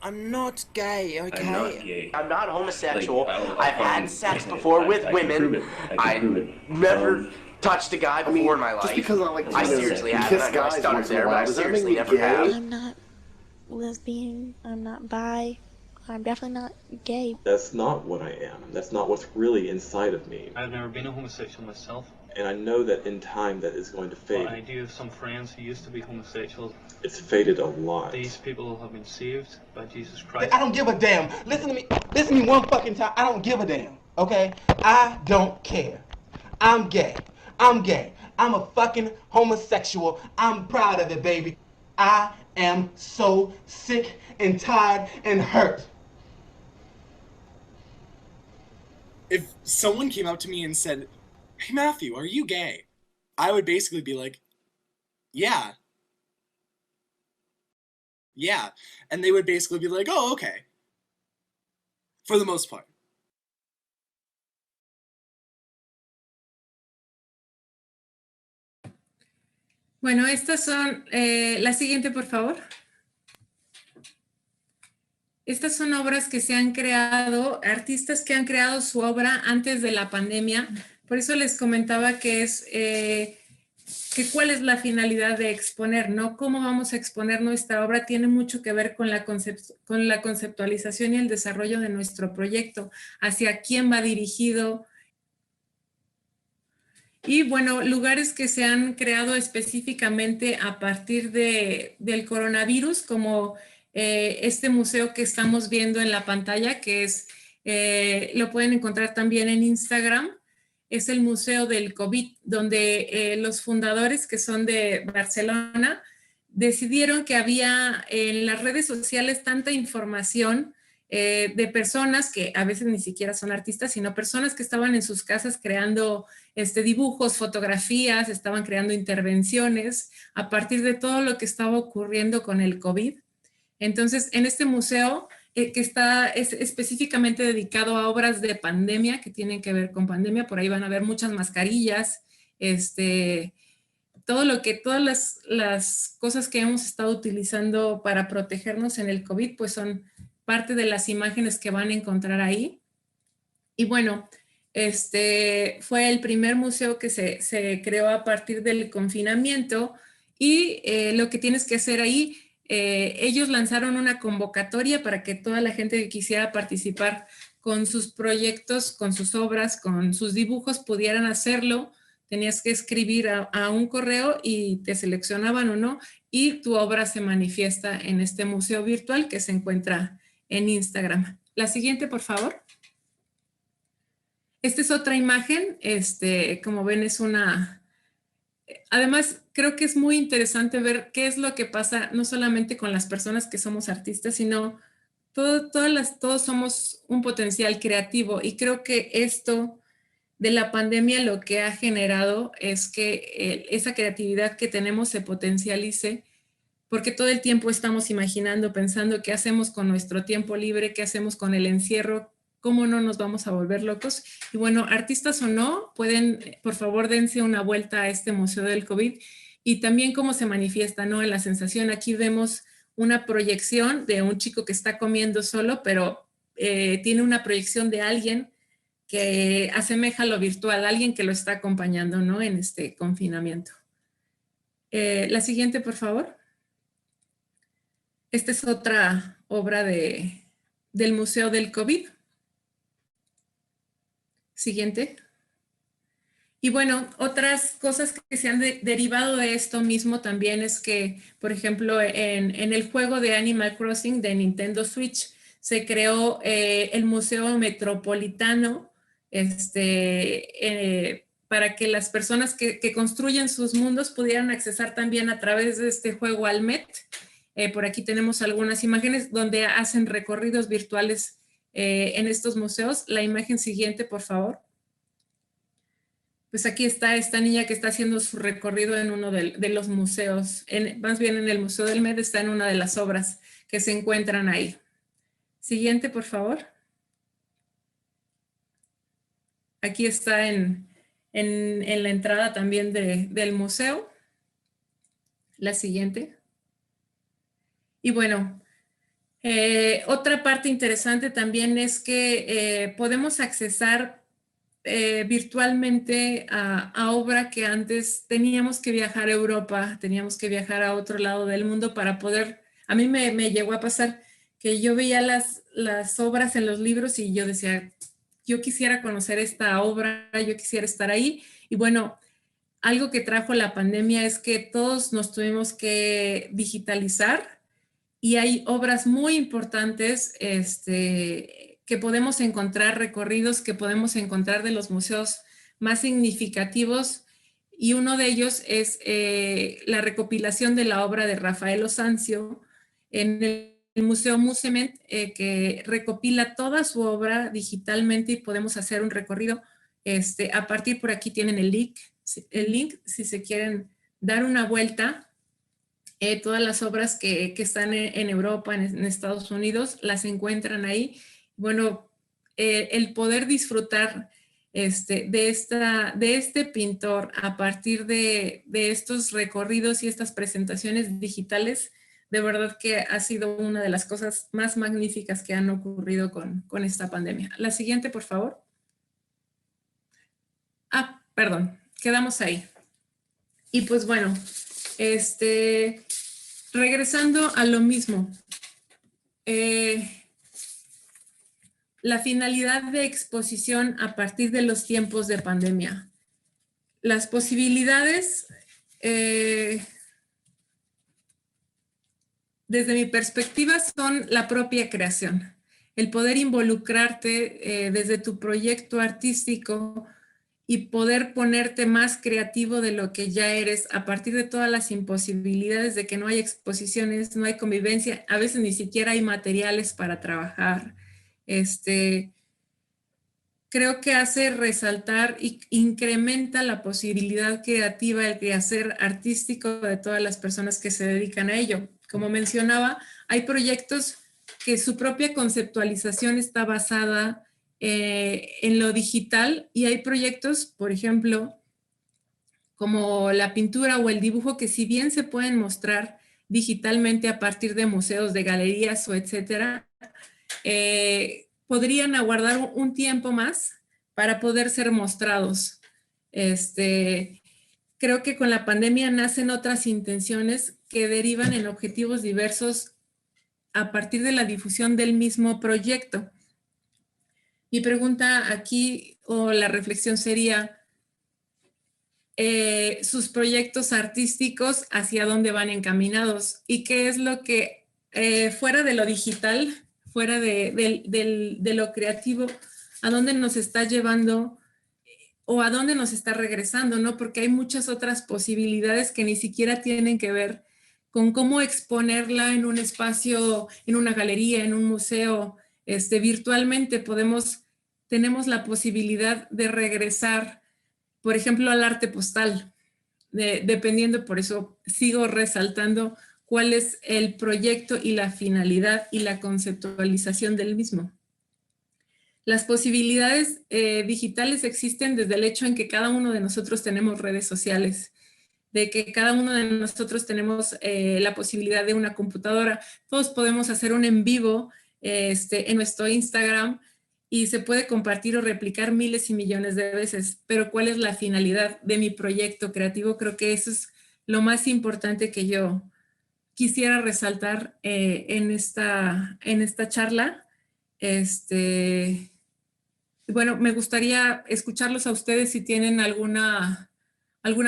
I'm not gay, okay?
I'm not gay.
I'm not homosexual.
Like,
I've had sex before with women. I never touched a guy before in my life.
Just because I like
I seriously have.
kiss
I know I
guys
stuttered
once in a
there, but
while,
I
does that make
seriously
me
never
gay?
have.
I'm not lesbian. I'm not bi. I'm definitely not gay.
That's not what I am. That's not what's really inside of me.
I've never been a homosexual myself.
And I know that in time that is going to fade.
But I do have some friends who used to be homosexuals.
It's faded a lot.
These people have been saved by Jesus Christ.
I don't give a damn. Listen to me one fucking time. I don't give a damn, okay? I don't care. I'm gay. I'm gay. I'm a fucking homosexual. I'm proud of it, baby. I am so sick and tired and hurt.
If someone came up to me and said, "Hey Matthew, are you gay?" I would basically be like, "Yeah." Yeah. And they would basically be like, "Oh, okay." For the most part.
Bueno, estas son, la siguiente, por favor. Estas son obras que se han creado, artistas que han creado su obra antes de la pandemia. Por eso les comentaba que es, que cuál es la finalidad de exponer, ¿no? Cómo vamos a exponer nuestra obra tiene mucho que ver con la conceptualización y el desarrollo de nuestro proyecto, hacia quién va dirigido. Y bueno, lugares que se han creado específicamente a partir del coronavirus, como este museo que estamos viendo en la pantalla, que es, lo pueden encontrar también en Instagram, es el Museo del COVID, donde los fundadores, que son de Barcelona, decidieron que había en las redes sociales tanta información de personas que a veces ni siquiera son artistas, sino personas que estaban en sus casas creando dibujos, fotografías, estaban creando intervenciones a partir de todo lo que estaba ocurriendo con el COVID. Entonces, en este museo, que es específicamente dedicado a obras de pandemia, que tienen que ver con pandemia, por ahí van a ver muchas mascarillas, todas las cosas que hemos estado utilizando para protegernos en el COVID, pues son parte de las imágenes que van a encontrar ahí. Y bueno, fue el primer museo que se creó a partir del confinamiento y lo que tienes que hacer ahí, ellos lanzaron una convocatoria para que toda la gente que quisiera participar con sus proyectos, con sus obras, con sus dibujos, pudieran hacerlo. Tenías que escribir a un correo y te seleccionaban o no, y tu obra se manifiesta en este museo virtual que se encuentra en Instagram. La siguiente, por favor. Esta es otra imagen, como ven es una... Además, creo que es muy interesante ver qué es lo que pasa, no solamente con las personas que somos artistas, sino todos somos un potencial creativo, y creo que esto de la pandemia lo que ha generado es que esa creatividad que tenemos se potencialice, porque todo el tiempo estamos imaginando, pensando qué hacemos con nuestro tiempo libre, qué hacemos con el encierro, cómo no nos vamos a volver locos. Y bueno, artistas o no, pueden, por favor, dense una vuelta a este Museo del COVID y también cómo se manifiesta, ¿no? En la sensación, aquí vemos una proyección de un chico que está comiendo solo, pero tiene una proyección de alguien que asemeja lo virtual, alguien que lo está acompañando, ¿no? En este confinamiento. La siguiente, por favor. Esta es otra obra del Museo del COVID. Siguiente. Y bueno, otras cosas que se han derivado de esto mismo también es que, por ejemplo, en el juego de Animal Crossing de Nintendo Switch se creó el Museo Metropolitano para que las personas que construyen sus mundos pudieran accesar también a través de este juego al Met. Por aquí tenemos algunas imágenes donde hacen recorridos virtuales en estos museos. La imagen siguiente, por favor. Pues aquí está esta niña que está haciendo su recorrido en uno de los museos. Más bien en el Museo del Met está en una de las obras que se encuentran ahí. Siguiente, por favor. Aquí está en la entrada también del museo. La siguiente. Y bueno, otra parte interesante también es que podemos accesar virtualmente a obra que antes teníamos que viajar a Europa, teníamos que viajar a otro lado del mundo para poder... A mí me llegó a pasar que yo veía las obras en los libros y yo decía, yo quisiera conocer esta obra, yo quisiera estar ahí. Y bueno, algo que trajo la pandemia es que todos nos tuvimos que digitalizar y hay obras muy importantes que podemos encontrar, recorridos que podemos encontrar de los museos más significativos, y uno de ellos es la recopilación de la obra de Rafael Osancio en el Museo Musement, que recopila toda su obra digitalmente y podemos hacer un recorrido. A partir por aquí tienen el link si se quieren dar una vuelta. Todas las obras que están en Europa, en Estados Unidos, las encuentran ahí. Bueno, el poder disfrutar de este pintor a partir de estos recorridos y estas presentaciones digitales, de verdad que ha sido una de las cosas más magníficas que han ocurrido con esta pandemia. La siguiente, por favor. Ah, perdón, quedamos ahí. Y pues bueno, regresando a lo mismo. La finalidad de exposición a partir de los tiempos de pandemia. Las posibilidades, desde mi perspectiva, son la propia creación. El poder involucrarte desde tu proyecto artístico y poder ponerte más creativo de lo que ya eres a partir de todas las imposibilidades de que no hay exposiciones, no hay convivencia, a veces ni siquiera hay materiales para trabajar. Creo que hace resaltar y incrementa la posibilidad creativa, el quehacer artístico de todas las personas que se dedican a ello. Como mencionaba, hay proyectos que su propia conceptualización está basada en lo digital y hay proyectos, por ejemplo, como la pintura o el dibujo, que si bien se pueden mostrar digitalmente a partir de museos, de galerías o etcétera, podrían aguardar un tiempo más para poder ser mostrados. Creo que con la pandemia nacen otras intenciones que derivan en objetivos diversos a partir de la difusión del mismo proyecto. Mi pregunta aquí, o la reflexión sería, sus proyectos artísticos, ¿hacia dónde van encaminados? ¿Y qué es lo que, fuera de lo digital, fuera de lo creativo, a dónde nos está llevando o a dónde nos está regresando, ¿no? Porque hay muchas otras posibilidades que ni siquiera tienen que ver con cómo exponerla en un espacio, en una galería, en un museo, virtualmente. Tenemos la posibilidad de regresar, por ejemplo, al arte postal, dependiendo, por eso sigo resaltando cuál es el proyecto y la finalidad y la conceptualización del mismo. Las posibilidades digitales existen desde el hecho en que cada uno de nosotros tenemos redes sociales, de que cada uno de nosotros tenemos la posibilidad de una computadora. Todos podemos hacer un en vivo en nuestro Instagram y se puede compartir o replicar miles y millones de veces, pero ¿cuál es la finalidad de mi proyecto creativo? Creo que eso es lo más importante que yo quisiera resaltar en esta charla. Bueno, me gustaría escucharlos a ustedes si tienen alguna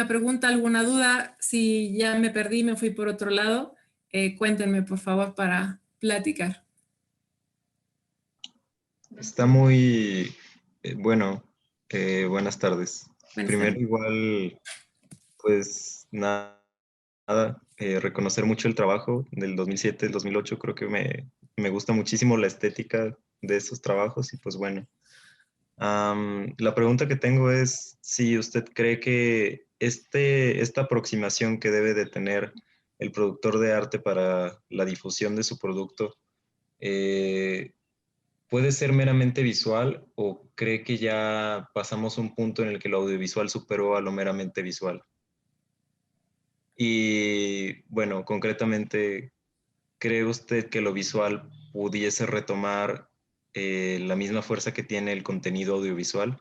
pregunta, alguna duda. Si ya me perdí, me fui por otro lado, cuéntenme, por favor, para platicar.
Está muy bueno. Buenas tardes. Primero,
tardes.
igual, pues nada, reconocer mucho el trabajo del 2007, del 2008. Creo que me gusta muchísimo la estética de esos trabajos y pues bueno. La pregunta que tengo es si usted cree que esta aproximación que debe de tener el productor de arte para la difusión de su producto ¿puede ser meramente visual o cree que ya pasamos un punto en el que lo audiovisual superó a lo meramente visual? Y bueno, concretamente, ¿cree usted que lo visual pudiese retomar la misma fuerza que tiene el contenido audiovisual,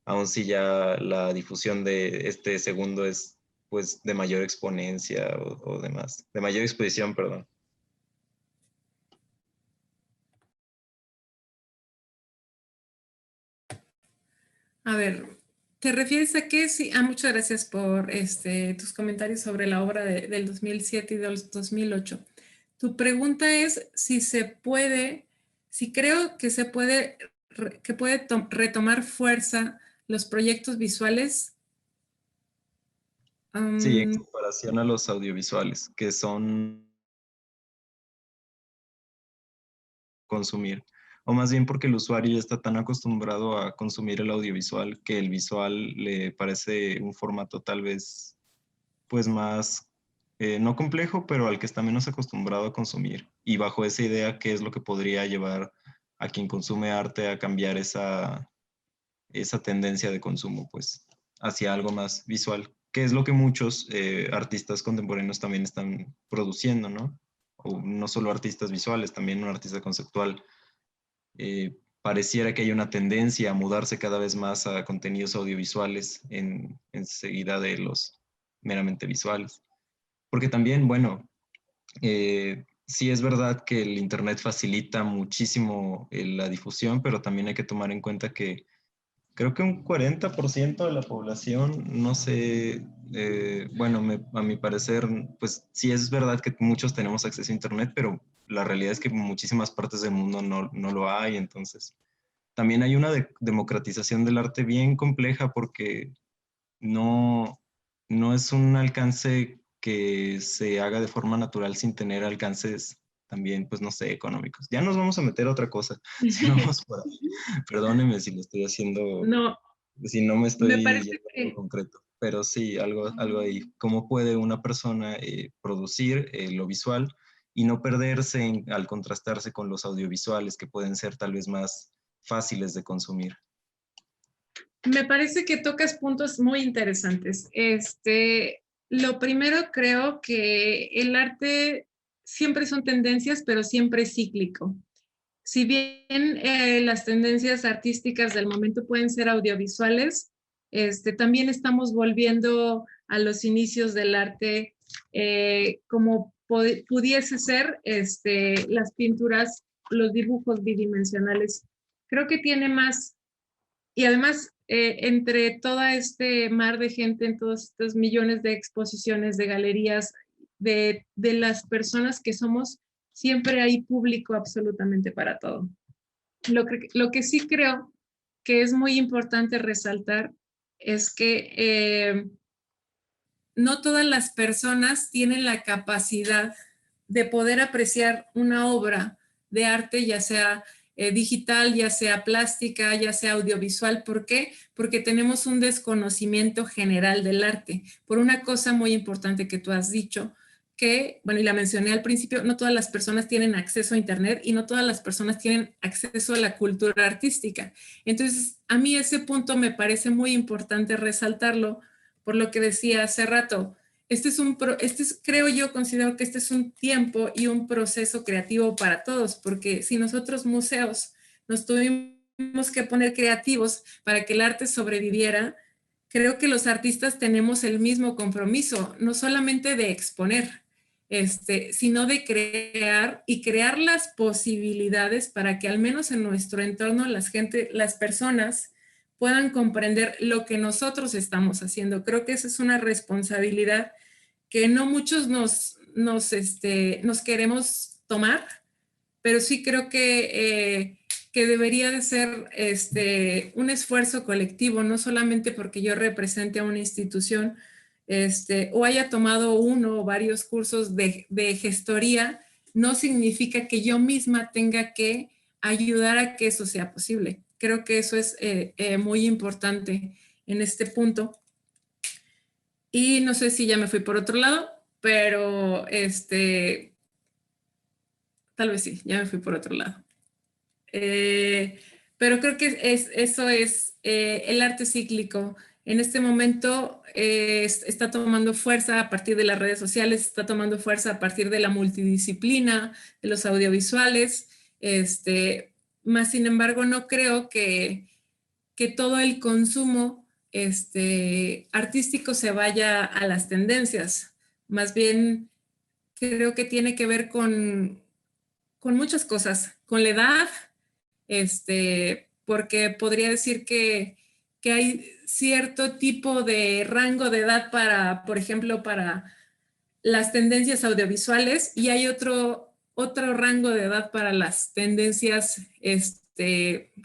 aun si ya la difusión de este segundo es pues de mayor exponencia o demás, de mayor exposición, perdón?
A ver, ¿te refieres a qué? Sí, muchas gracias por tus comentarios sobre la obra del 2007 y del 2008. Tu pregunta es si se puede, si creo que se puede, retomar fuerza los proyectos visuales.
Sí, en comparación a los audiovisuales, que son consumir. O más bien porque el usuario ya está tan acostumbrado a consumir el audiovisual que el visual le parece un formato tal vez pues más, no complejo, pero al que está menos acostumbrado a consumir. Y bajo esa idea, ¿qué es lo que podría llevar a quien consume arte a cambiar esa esa tendencia de consumo, pues, hacia algo más visual, que es lo que muchos artistas contemporáneos también están produciendo, ¿no? O no solo artistas visuales, también un artista conceptual. Pareciera que hay una tendencia a mudarse cada vez más a contenidos audiovisuales enseguida de los meramente visuales. Porque también, bueno, sí es verdad que el Internet facilita muchísimo la difusión, pero también hay que tomar en cuenta que creo que un 40% de la población, no sé, bueno, a mi parecer, pues sí es verdad que muchos tenemos acceso a Internet, pero la realidad es que en muchísimas partes del mundo no lo hay. Entonces también hay una democratización del arte bien compleja, porque no es un alcance que se haga de forma natural sin tener alcances también, pues no sé, económicos. Ya nos vamos a meter a otra cosa. Si vamos por ahí. Perdóneme si lo estoy haciendo,
No,
si no me estoy
me parece
yendo
que
en concreto. Pero sí, algo ahí. ¿Cómo puede una persona producir lo visual y no perderse al contrastarse con los audiovisuales, que pueden ser tal vez más fáciles de consumir?
Me parece que tocas puntos muy interesantes. Lo primero, creo que el arte siempre son tendencias, pero siempre es cíclico. Si bien las tendencias artísticas del momento pueden ser audiovisuales, también estamos volviendo a los inicios del arte, como pudiese ser las pinturas, los dibujos bidimensionales. Creo que tiene más, y además entre todo este mar de gente, en todos estos millones de exposiciones, de galerías, de las personas que somos, siempre hay público absolutamente para todo. Lo que sí creo que es muy importante resaltar es que no todas las personas tienen la capacidad de poder apreciar una obra de arte, ya sea digital, ya sea plástica, ya sea audiovisual. ¿Por qué? Porque tenemos un desconocimiento general del arte. Por una cosa muy importante que tú has dicho, que, bueno, y la mencioné al principio, no todas las personas tienen acceso a Internet y no todas las personas tienen acceso a la cultura artística. Entonces, a mí ese punto me parece muy importante resaltarlo, por lo que decía hace rato. Creo yo, considero que este es un tiempo y un proceso creativo para todos, porque si nosotros museos nos tuvimos que poner creativos para que el arte sobreviviera, creo que los artistas tenemos el mismo compromiso, no solamente de exponer, sino de crear y crear las posibilidades para que al menos en nuestro entorno las personas puedan comprender lo que nosotros estamos haciendo. Creo que esa es una responsabilidad que no muchos nos queremos tomar, pero sí creo que debería de ser un esfuerzo colectivo, no solamente porque yo represente a una institución o haya tomado uno o varios cursos de gestoría, no significa que yo misma tenga que ayudar a que eso sea posible. Creo que eso es muy importante en este punto. Y no sé si ya me fui por otro lado, pero tal vez sí, ya me fui por otro lado. Pero creo que eso es el arte cíclico. En este momento está tomando fuerza a partir de las redes sociales, está tomando fuerza a partir de la multidisciplina, de los audiovisuales. Más sin embargo, no creo que todo el consumo artístico se vaya a las tendencias. Más bien, creo que tiene que ver con muchas cosas, con la edad, porque podría decir que hay cierto tipo de rango de edad para, por ejemplo, para las tendencias audiovisuales, y hay otro rango de edad para las tendencias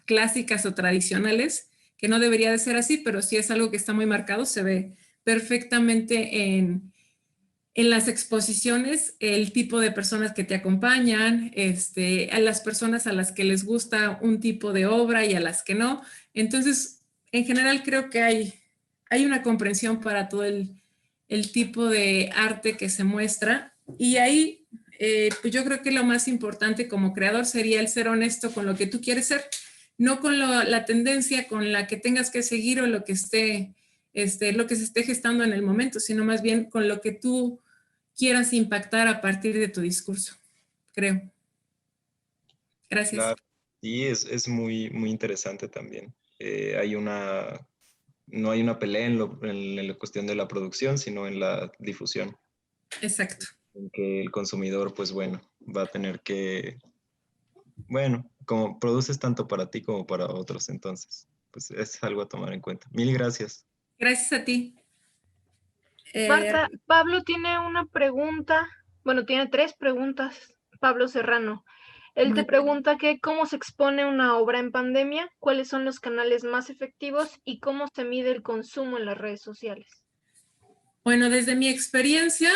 clásicas o tradicionales, que no debería de ser así, pero sí es algo que está muy marcado, se ve perfectamente en las exposiciones, el tipo de personas que te acompañan, a las personas a las que les gusta un tipo de obra y a las que no. Entonces, en general creo que hay una comprensión para todo el tipo de arte que se muestra, y ahí pues yo creo que lo más importante como creador sería el ser honesto con lo que tú quieres ser. no con la tendencia con la que tengas que seguir o lo que esté, lo que se esté gestando en el momento, sino más bien con lo que tú quieras impactar a partir de tu discurso, creo. Gracias.
Claro, y es muy, muy interesante también. No hay una pelea en la cuestión de la producción, sino en la difusión.
Exacto.
En que el consumidor, pues bueno, va a tener que, bueno, como produces tanto para ti como para otros, entonces, pues es algo a tomar en cuenta. Mil gracias.
Gracias a ti.
Marta, Pablo tiene una pregunta, bueno, tiene 3 preguntas, Pablo Serrano. Él te pregunta que cómo se expone una obra en pandemia, cuáles son los canales más efectivos y cómo se mide el consumo en las redes sociales.
Bueno, desde mi experiencia,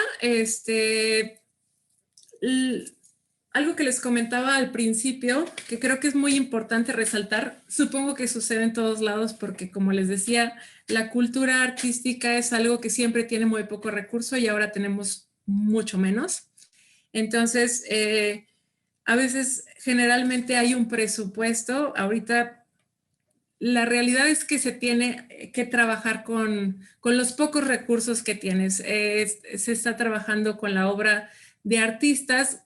algo que les comentaba al principio, que creo que es muy importante resaltar, supongo que sucede en todos lados porque, como les decía, la cultura artística es algo que siempre tiene muy poco recurso y ahora tenemos mucho menos. Entonces, a veces, generalmente hay un presupuesto. Ahorita, la realidad es que se tiene que trabajar con los pocos recursos que tienes. Se está trabajando con la obra de artistas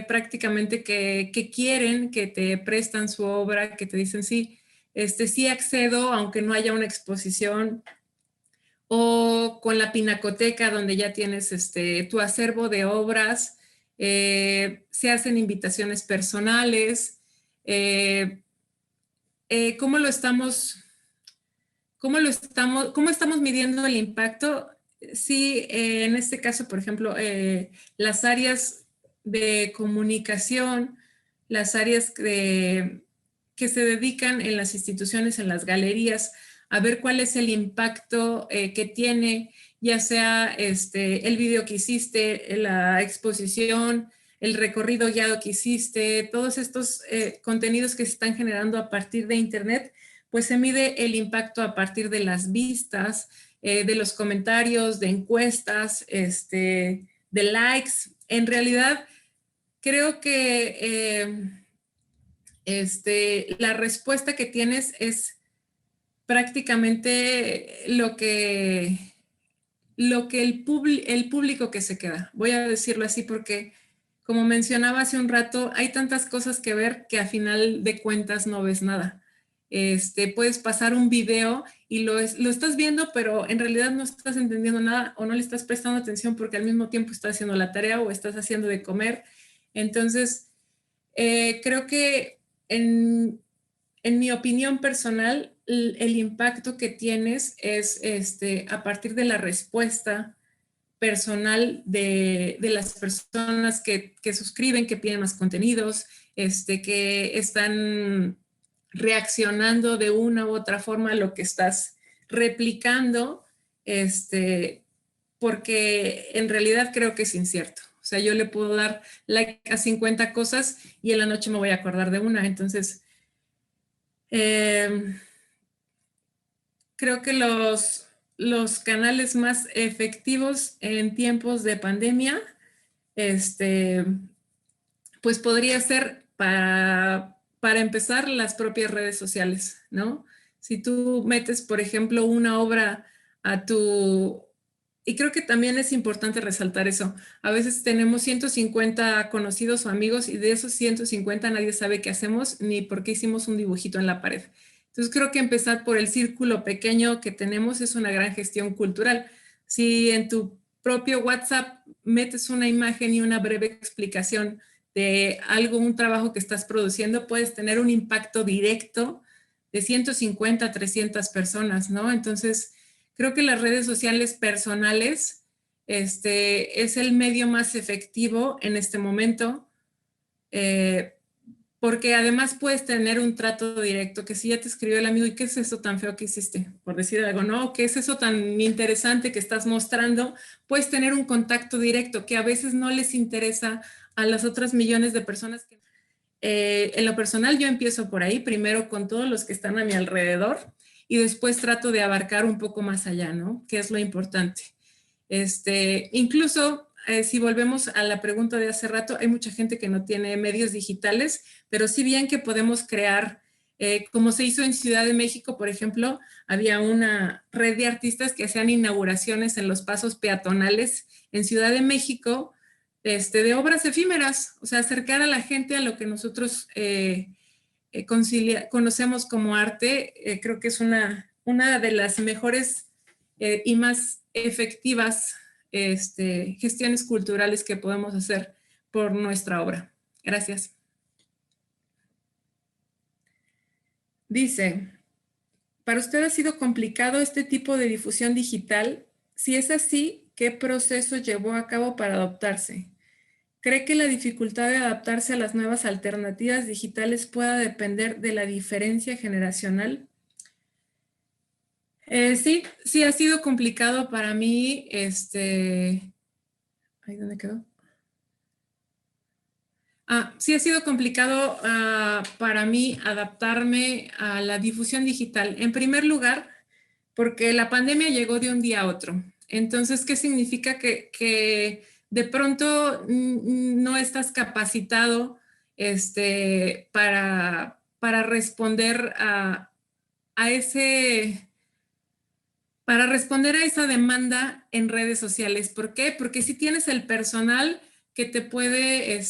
prácticamente que quieren, que te prestan su obra, que te dicen sí, sí accedo, aunque no haya una exposición, o con la Pinacoteca, donde ya tienes tu acervo de obras, se hacen invitaciones personales. ¿Cómo estamos midiendo el impacto? Sí, en este caso, por ejemplo, las áreas de comunicación, las áreas que se dedican en las instituciones, en las galerías, a ver cuál es el impacto que tiene, ya sea el video que hiciste, la exposición, el recorrido guiado que hiciste, todos estos contenidos que se están generando a partir de Internet, pues se mide el impacto a partir de las vistas, de los comentarios, de encuestas, de likes. En realidad, creo que la respuesta que tienes es prácticamente lo que el público que se queda. Voy a decirlo así porque, como mencionaba hace un rato, hay tantas cosas que ver que a final de cuentas no ves nada. Puedes pasar un video y lo estás viendo, pero en realidad no estás entendiendo nada o no le estás prestando atención porque al mismo tiempo estás haciendo la tarea o estás haciendo de comer. Entonces, creo que en mi opinión personal, el impacto que tienes es a partir de la respuesta personal de las personas que suscriben, que piden más contenidos, que están reaccionando de una u otra forma a lo que estás replicando, porque en realidad creo que es incierto. O sea, yo le puedo dar like a 50 cosas y en la noche me voy a acordar de una. Entonces, creo que los canales más efectivos en tiempos de pandemia, pues podría ser para empezar las propias redes sociales, ¿no? Si tú metes, por ejemplo, una obra a tu... Y creo que también es importante resaltar eso. A veces tenemos 150 conocidos o amigos y de esos 150 nadie sabe qué hacemos ni por qué hicimos un dibujito en la pared. Entonces creo que empezar por el círculo pequeño que tenemos es una gran gestión cultural. Si en tu propio WhatsApp metes una imagen y una breve explicación de algo, un trabajo que estás produciendo, puedes tener un impacto directo de 150 a 300 personas, ¿no? Entonces, creo que las redes sociales personales es el medio más efectivo en este momento, porque además puedes tener un trato directo, que si ya te escribió el amigo, ¿y qué es eso tan feo que hiciste? Por decir algo, ¿no? ¿Qué es eso tan interesante que estás mostrando? Puedes tener un contacto directo que a veces no les interesa a las otras millones de personas. En lo personal yo empiezo por ahí, primero con todos los que están a mi alrededor y después trato de abarcar un poco más allá, ¿no? ¿Qué es lo importante? Incluso si volvemos a la pregunta de hace rato, hay mucha gente que no tiene medios digitales, pero sí bien que podemos crear Como se hizo en Ciudad de México, por ejemplo, había una red de artistas que hacían inauguraciones en los pasos peatonales en Ciudad de México, de obras efímeras, o sea, acercar a la gente a lo que nosotros conocemos como arte. Creo que es una de las mejores y más efectivas gestiones culturales que podemos hacer por nuestra obra. Gracias. Dice, ¿para usted ha sido complicado este tipo de difusión digital? Si es así, ¿qué proceso llevó a cabo para adaptarse? ¿Cree que la dificultad de adaptarse a las nuevas alternativas digitales pueda depender de la diferencia generacional? Sí ha sido complicado para mí, ¿ahí dónde quedó? Sí ha sido complicado para mí adaptarme a la difusión digital. En primer lugar, porque la pandemia llegó de un día a otro. Entonces, ¿qué significa? Que de pronto no estás capacitado para responder para responder a esa demanda en redes sociales. ¿Por qué? Porque si tienes el personal que te puede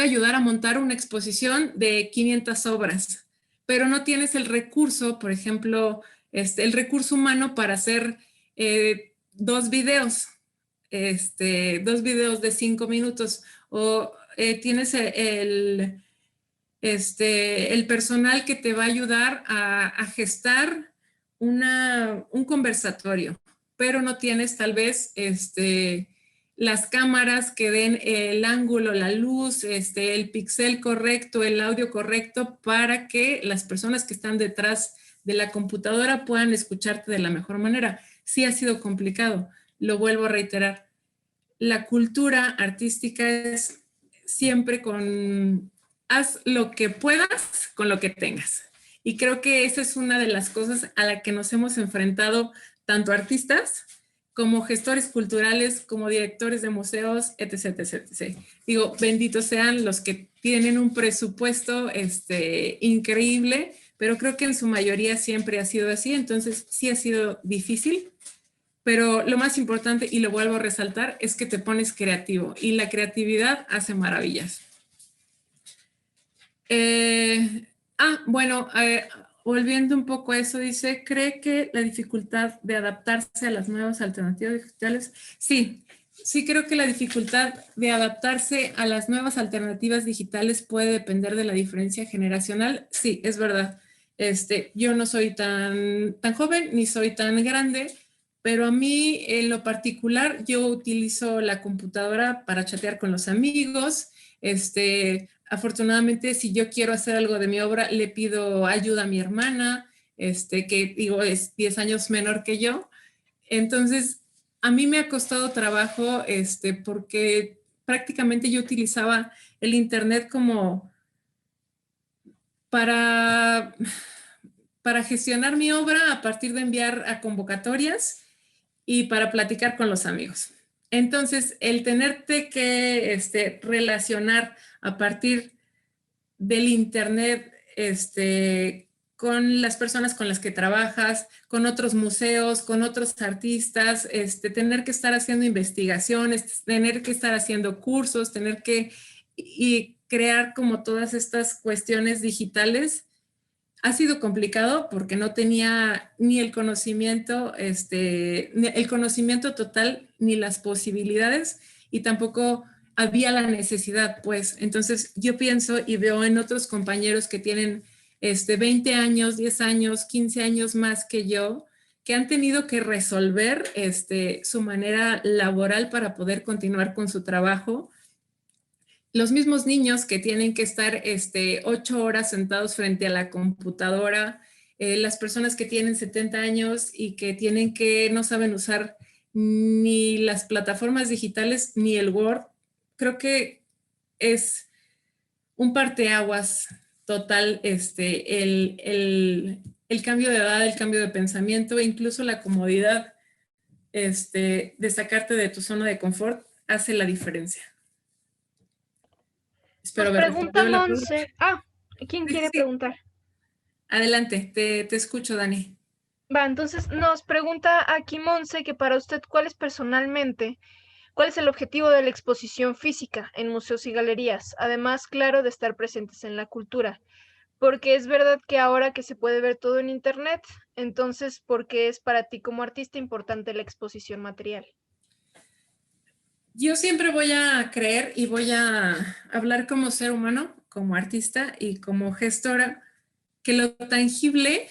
ayudar a montar una exposición de 500 obras, pero no tienes el recurso, por ejemplo, el recurso humano para hacer 2 videos, 2 videos de 5 minutos, o tienes el personal que te va a ayudar a gestar un conversatorio, pero no tienes tal vez las cámaras que den el ángulo, la luz, el píxel correcto, el audio correcto, para que las personas que están detrás de la computadora puedan escucharte de la mejor manera. Sí ha sido complicado, lo vuelvo a reiterar. La cultura artística es siempre haz lo que puedas con lo que tengas. Y creo que esa es una de las cosas a la que nos hemos enfrentado tanto artistas como gestores culturales, como directores de museos, etc., etc. Digo, benditos sean los que tienen un presupuesto increíble, pero creo que en su mayoría siempre ha sido así, entonces sí ha sido difícil, pero lo más importante, y lo vuelvo a resaltar, es que te pones creativo, y la creatividad hace maravillas. Volviendo un poco a eso, dice, ¿cree que la dificultad de adaptarse a las nuevas alternativas digitales? Sí creo que la dificultad de adaptarse a las nuevas alternativas digitales puede depender de la diferencia generacional. Sí, es verdad. Yo no soy tan joven ni soy tan grande, pero a mí en lo particular yo utilizo la computadora para chatear con los amigos. Afortunadamente, si yo quiero hacer algo de mi obra, le pido ayuda a mi hermana, que digo es 10 años menor que yo. Entonces, a mí me ha costado trabajo porque prácticamente yo utilizaba el internet como para gestionar mi obra a partir de enviar a convocatorias y para platicar con los amigos. Entonces, el tenerte que relacionar a partir del internet con las personas con las que trabajas, con otros museos, con otros artistas, tener que estar haciendo investigaciones, tener que estar haciendo cursos, y crear como todas estas cuestiones digitales, ha sido complicado porque no tenía ni el conocimiento total, ni las posibilidades, y tampoco había la necesidad, pues. Entonces yo pienso y veo en otros compañeros que tienen 20 años, 10 años, 15 años más que yo, que han tenido que resolver su manera laboral para poder continuar con su trabajo. Los mismos niños que tienen que estar 8 horas sentados frente a la computadora, las personas que tienen 70 años y que no saben usar ni las plataformas digitales ni el Word. Creo que es un parteaguas total el cambio de edad, el cambio de pensamiento, e incluso la comodidad de sacarte de tu zona de confort hace la diferencia.
Nos pregunta Monse. ¿Quién quiere preguntar?
Adelante, te escucho, Dani.
Va, entonces nos pregunta aquí Monse que para usted, ¿cuál es el objetivo de la exposición física en museos y galerías? Además, claro, de estar presentes en la cultura. Porque es verdad que ahora que se puede ver todo en internet, entonces, ¿por qué es para ti como artista importante la exposición material?
Yo siempre voy a creer y voy a hablar como ser humano, como artista y como gestora, que lo tangible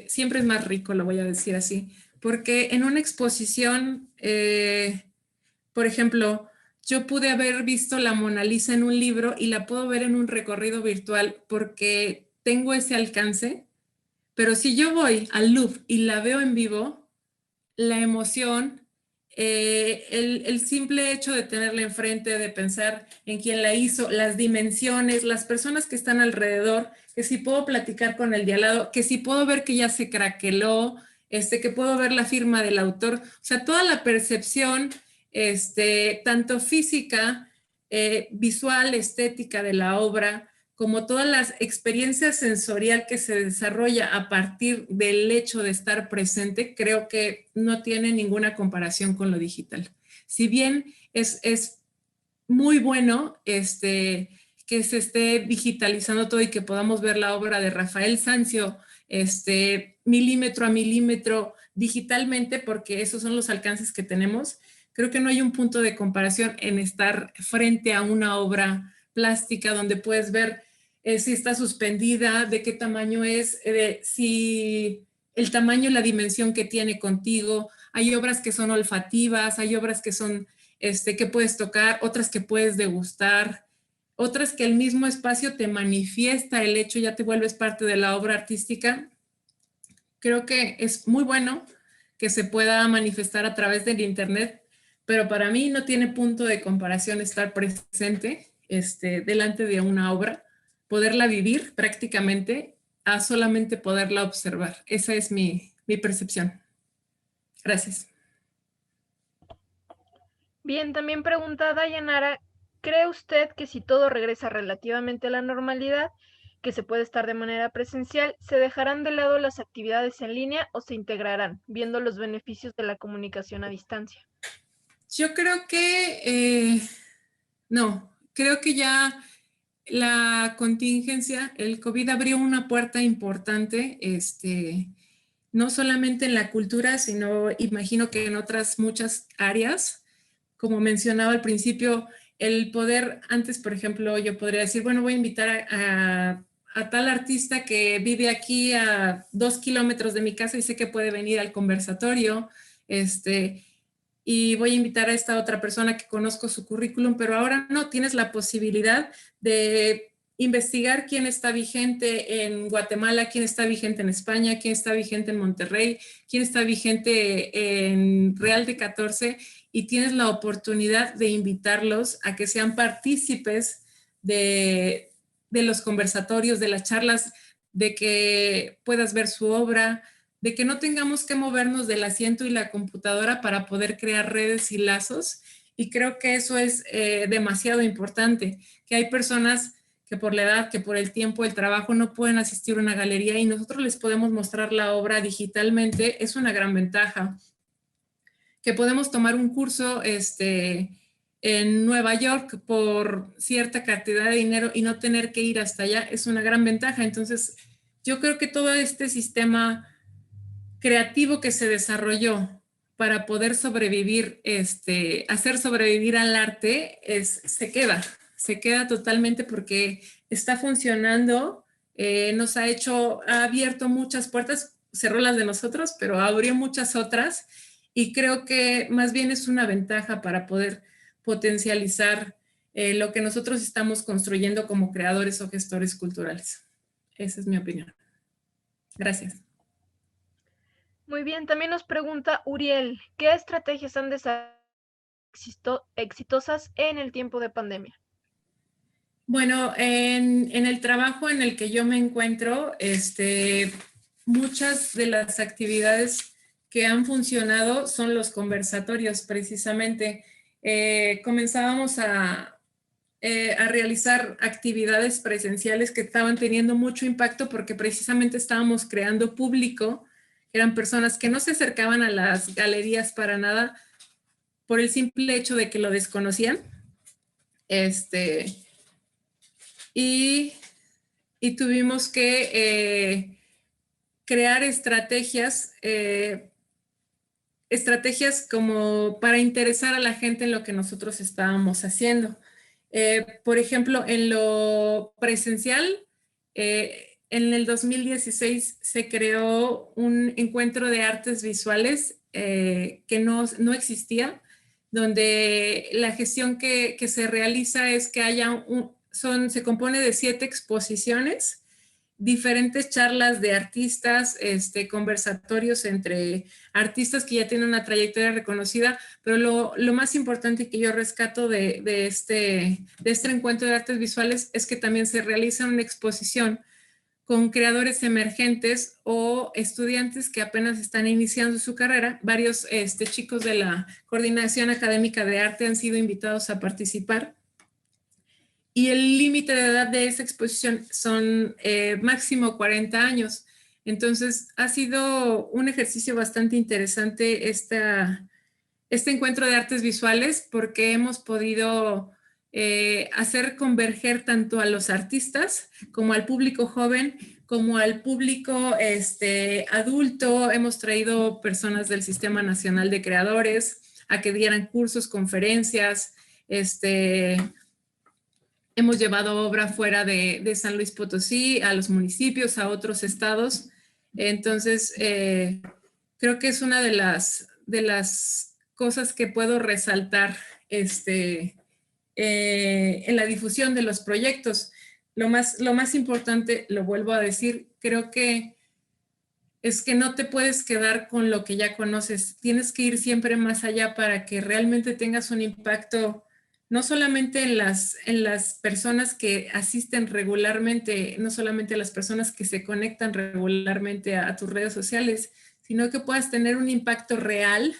siempre es más rico, lo voy a decir así, porque en una exposición, por ejemplo, yo pude haber visto la Mona Lisa en un libro y la puedo ver en un recorrido virtual porque tengo ese alcance, pero si yo voy al Louvre y la veo en vivo, la emoción, el simple hecho de tenerla enfrente, de pensar en quién la hizo, las dimensiones, las personas que están alrededor, que si puedo platicar con el de al lado, que si puedo ver que ya se craqueló, que puedo ver la firma del autor, o sea, toda la percepción, tanto física, visual, estética de la obra, como todas las experiencias sensorial que se desarrolla a partir del hecho de estar presente, creo que no tiene ninguna comparación con lo digital. Si bien es muy bueno que se esté digitalizando todo y que podamos ver la obra de Rafael Sanzio milímetro a milímetro digitalmente, porque esos son los alcances que tenemos, creo que no hay un punto de comparación en estar frente a una obra plástica donde puedes ver si está suspendida, de qué tamaño es, si el tamaño y la dimensión que tiene contigo. Hay obras que son olfativas, hay obras que son, que puedes tocar, otras que puedes degustar, otras que el mismo espacio te manifiesta el hecho, ya te vuelves parte de la obra artística. Creo que es muy bueno que se pueda manifestar a través del internet, pero para mí no tiene punto de comparación estar presente delante de una obra, poderla vivir prácticamente, a solamente poderla observar. Esa es mi percepción. Gracias.
Bien, también pregunta Dayanara, ¿cree usted que si todo regresa relativamente a la normalidad, que se puede estar de manera presencial, se dejarán de lado las actividades en línea o se integrarán, viendo los beneficios de la comunicación a distancia?
Yo creo que no, creo que ya la contingencia, el COVID abrió una puerta importante, no solamente en la cultura, sino imagino que en otras muchas áreas. Como mencionaba al principio, el poder, antes, por ejemplo, yo podría decir, bueno, voy a invitar a tal artista que vive aquí a 2 kilómetros de mi casa y sé que puede venir al conversatorio, y voy a invitar a esta otra persona que conozco su currículum, pero ahora no, tienes la posibilidad de investigar quién está vigente en Guatemala, quién está vigente en España, quién está vigente en Monterrey, quién está vigente en Real de 14, y tienes la oportunidad de invitarlos a que sean partícipes de los conversatorios, de las charlas, de que puedas ver su obra, de que no tengamos que movernos del asiento y la computadora para poder crear redes y lazos. Y creo que eso es demasiado importante, que hay personas que por la edad, que por el tiempo, el trabajo, no pueden asistir a una galería y nosotros les podemos mostrar la obra digitalmente. Es una gran ventaja. Que podemos tomar un curso en Nueva York por cierta cantidad de dinero y no tener que ir hasta allá, es una gran ventaja. Entonces, yo creo que todo este sistema creativo que se desarrolló para poder sobrevivir, hacer sobrevivir al arte, se queda totalmente porque está funcionando, ha abierto muchas puertas, cerró las de nosotros, pero abrió muchas otras, y creo que más bien es una ventaja para poder potencializar lo que nosotros estamos construyendo como creadores o gestores culturales. Esa es mi opinión. Gracias.
Muy bien, también nos pregunta Uriel, ¿qué estrategias han desarrollado exitosas en el tiempo de pandemia?
Bueno, en el trabajo en el que yo me encuentro, muchas de las actividades que han funcionado son los conversatorios, precisamente. Comenzábamos a a realizar actividades presenciales que estaban teniendo mucho impacto porque precisamente estábamos creando público. Eran personas que no se acercaban a las galerías para nada por el simple hecho de que lo desconocían. Y tuvimos que crear estrategias como para interesar a la gente en lo que nosotros estábamos haciendo. Por ejemplo, en lo presencial, en el 2016 se creó un encuentro de artes visuales que no existía, donde la gestión que se realiza es que haya se compone de 7 exposiciones, diferentes charlas de artistas, conversatorios entre artistas que ya tienen una trayectoria reconocida, pero lo más importante que yo rescato de este encuentro de artes visuales es que también se realiza una exposición con creadores emergentes o estudiantes que apenas están iniciando su carrera. Varios chicos de la Coordinación Académica de Arte han sido invitados a participar. Y el límite de edad de esa exposición son máximo 40 años. Entonces, ha sido un ejercicio bastante interesante este encuentro de artes visuales porque hemos podido hacer converger tanto a los artistas como al público joven, como al público adulto. Hemos traído personas del Sistema Nacional de Creadores a que dieran cursos, conferencias, hemos llevado obra fuera de San Luis Potosí, a los municipios, a otros estados. Entonces, creo que es una de las cosas que puedo resaltar en la difusión de los proyectos. Lo más importante, lo vuelvo a decir, creo que es que no te puedes quedar con lo que ya conoces. Tienes que ir siempre más allá para que realmente tengas un impacto no solamente en las personas que asisten regularmente, no solamente las personas que se conectan regularmente a tus redes sociales, sino que puedas tener un impacto real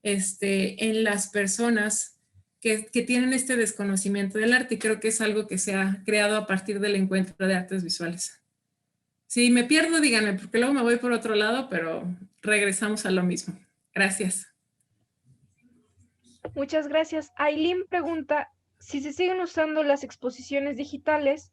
en las personas que tienen este desconocimiento del arte. Y creo que es algo que se ha creado a partir del encuentro de artes visuales. Si me pierdo, díganme, porque luego me voy por otro lado, pero regresamos a lo mismo. Gracias.
Muchas gracias. Aileen pregunta, si se siguen usando las exposiciones digitales,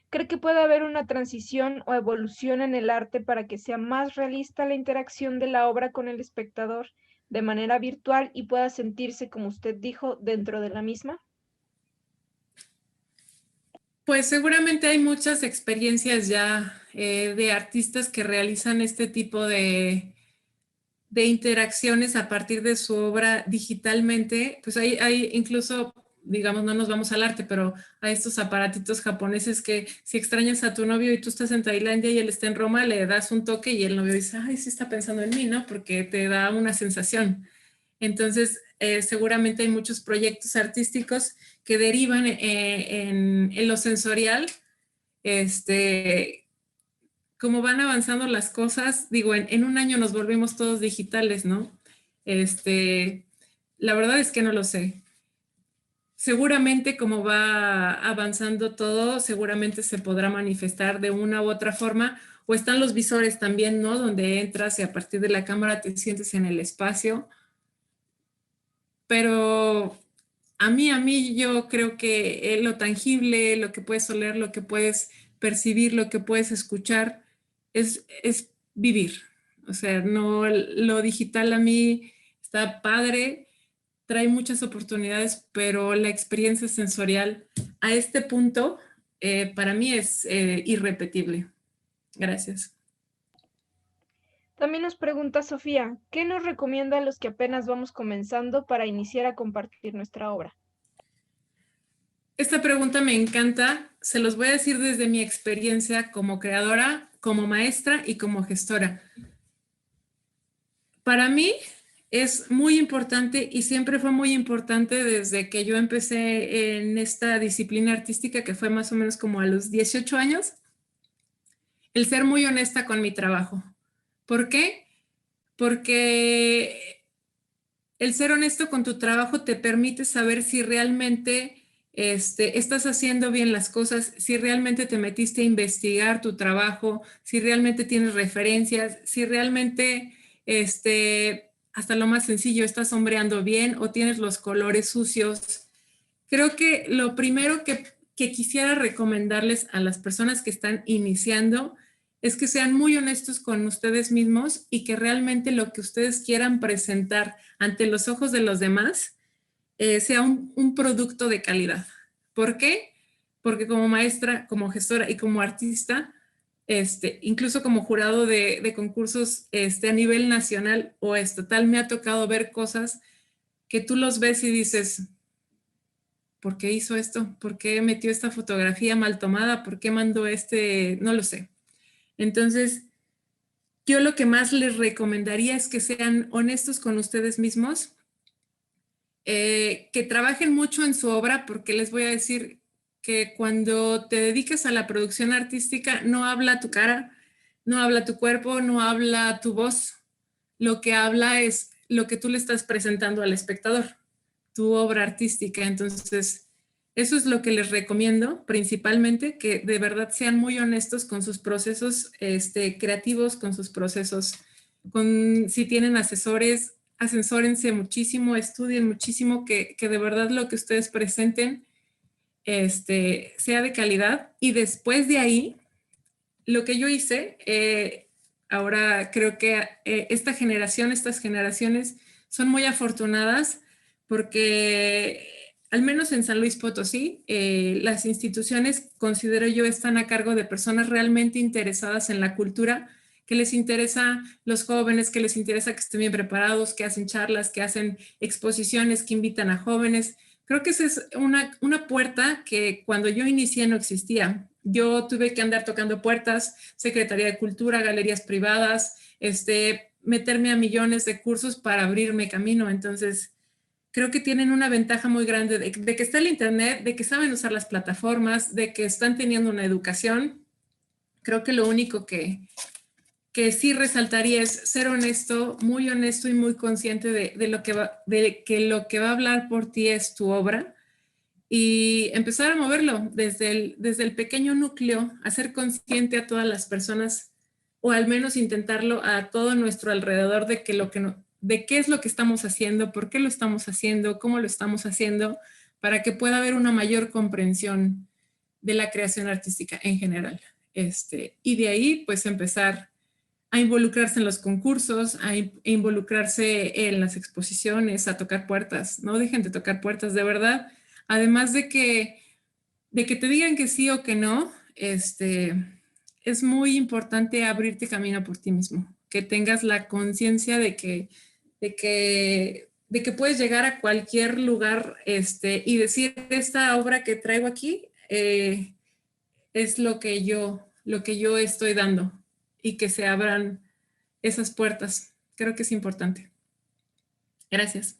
¿cree que puede haber una transición o evolución en el arte para que sea más realista la interacción de la obra con el espectador de manera virtual y pueda sentirse, como usted dijo, dentro de la misma?
Pues seguramente hay muchas experiencias ya de artistas que realizan este tipo de interacciones a partir de su obra digitalmente. Pues hay incluso, digamos, no nos vamos al arte, pero hay estos aparatitos japoneses que si extrañas a tu novio y tú estás en Tailandia y él está en Roma, le das un toque y el novio dice, ay, sí está pensando en mí, ¿no? Porque te da una sensación. Entonces, seguramente hay muchos proyectos artísticos que derivan en lo sensorial, como van avanzando las cosas, digo, en un año nos volvemos todos digitales, ¿no? La verdad es que no lo sé. Seguramente como va avanzando todo, seguramente se podrá manifestar de una u otra forma, o están los visores también, ¿no? Donde entras y a partir de la cámara te sientes en el espacio. Pero a mí yo creo que lo tangible, lo que puedes oler, lo que puedes percibir, lo que puedes escuchar, es vivir. O sea, no, lo digital a mí está padre, trae muchas oportunidades, pero la experiencia sensorial a este punto para mí es irrepetible. Gracias.
También nos pregunta Sofía, ¿qué nos recomienda a los que apenas vamos comenzando para iniciar a compartir nuestra obra?
Esta pregunta me encanta. Se los voy a decir desde mi experiencia como creadora, como maestra y como gestora. Para mí es muy importante y siempre fue muy importante desde que yo empecé en esta disciplina artística, que fue más o menos como a los 18 años, el ser muy honesta con mi trabajo. ¿Por qué? Porque el ser honesto con tu trabajo te permite saber si realmente estás haciendo bien las cosas, si realmente te metiste a investigar tu trabajo, si realmente tienes referencias, si realmente, hasta lo más sencillo, estás sombreando bien o tienes los colores sucios. Creo que lo primero que quisiera recomendarles a las personas que están iniciando es que sean muy honestos con ustedes mismos y que realmente lo que ustedes quieran presentar ante los ojos de los demás sea un producto de calidad. ¿Por qué? Porque como maestra, como gestora y como artista, incluso como jurado de concursos a nivel nacional o estatal, me ha tocado ver cosas que tú los ves y dices, ¿por qué hizo esto? ¿Por qué metió esta fotografía mal tomada? ¿Por qué mandó no lo sé. Entonces, yo lo que más les recomendaría es que sean honestos con ustedes mismos, que trabajen mucho en su obra, porque les voy a decir que cuando te dedicas a la producción artística, no habla tu cara, no habla tu cuerpo, no habla tu voz. Lo que habla es lo que tú le estás presentando al espectador, tu obra artística. Entonces, eso es lo que les recomiendo principalmente, que de verdad sean muy honestos con sus procesos creativos, con sus procesos, si tienen asesores, asesórense muchísimo, estudien muchísimo, que de verdad lo que ustedes presenten sea de calidad. Y después de ahí, lo que yo hice, ahora creo que estas generaciones son muy afortunadas porque al menos en San Luis Potosí, las instituciones, considero yo, están a cargo de personas realmente interesadas en la cultura, que les interesa los jóvenes, que les interesa que estén bien preparados, que hacen charlas, que hacen exposiciones, que invitan a jóvenes. Creo que esa es una puerta que cuando yo inicié no existía. Yo tuve que andar tocando puertas, Secretaría de Cultura, galerías privadas, meterme a millones de cursos para abrirme camino. Entonces, creo que tienen una ventaja muy grande de que está el internet, de que saben usar las plataformas, de que están teniendo una educación. Creo que lo único que sí resaltaría es ser honesto, muy honesto y muy consciente de que lo que va a hablar por ti es tu obra, y empezar a moverlo desde el pequeño núcleo, hacer consciente a todas las personas, o al menos intentarlo a todo nuestro alrededor, de qué es lo que estamos haciendo, por qué lo estamos haciendo, cómo lo estamos haciendo, para que pueda haber una mayor comprensión de la creación artística en general. Y de ahí, pues, empezar a involucrarse en los concursos, a involucrarse en las exposiciones, a tocar puertas. No dejen de tocar puertas, de verdad. Además de que te digan que sí o que no, es muy importante abrirte camino por ti mismo, que tengas la conciencia de que puedes llegar a cualquier lugar y decir, esta obra que traigo aquí es lo que yo estoy dando, y que se abran esas puertas. Creo que es importante. Gracias.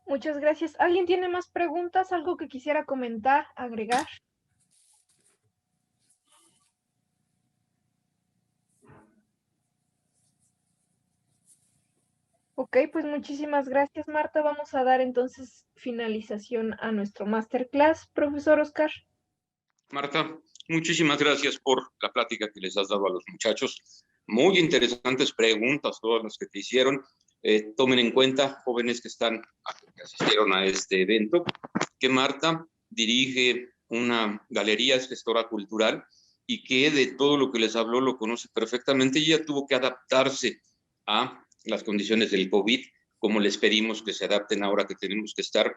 Muchas gracias. ¿Alguien tiene más preguntas? ¿Algo que quisiera comentar, agregar? Ok, pues muchísimas gracias, Marta. Vamos a dar entonces finalización a nuestro masterclass. Profesor Oscar.
Marta, muchísimas gracias por la plática que les has dado a los muchachos. Muy interesantes preguntas todas las que te hicieron. Tomen en cuenta, jóvenes que asistieron a este evento, que Marta dirige una galería, es gestora cultural, y que de todo lo que les habló lo conoce perfectamente, y ella tuvo que adaptarse a las condiciones del COVID, como les pedimos que se adapten ahora que tenemos que estar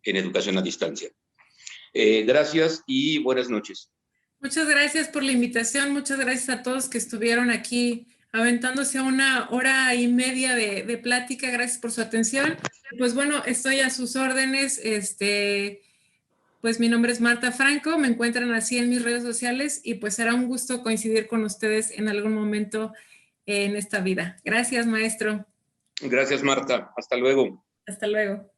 en educación a distancia. Gracias y buenas noches.
Muchas gracias por la invitación, muchas gracias a todos que estuvieron aquí aventándose 1 hora y media de plática. Gracias por su atención. Pues bueno, estoy a sus órdenes. Pues mi nombre es Marta Franco, me encuentran así en mis redes sociales, y pues será un gusto coincidir con ustedes en algún momento en esta vida. Gracias, maestro.
Gracias, Marta. Hasta luego.
Hasta luego.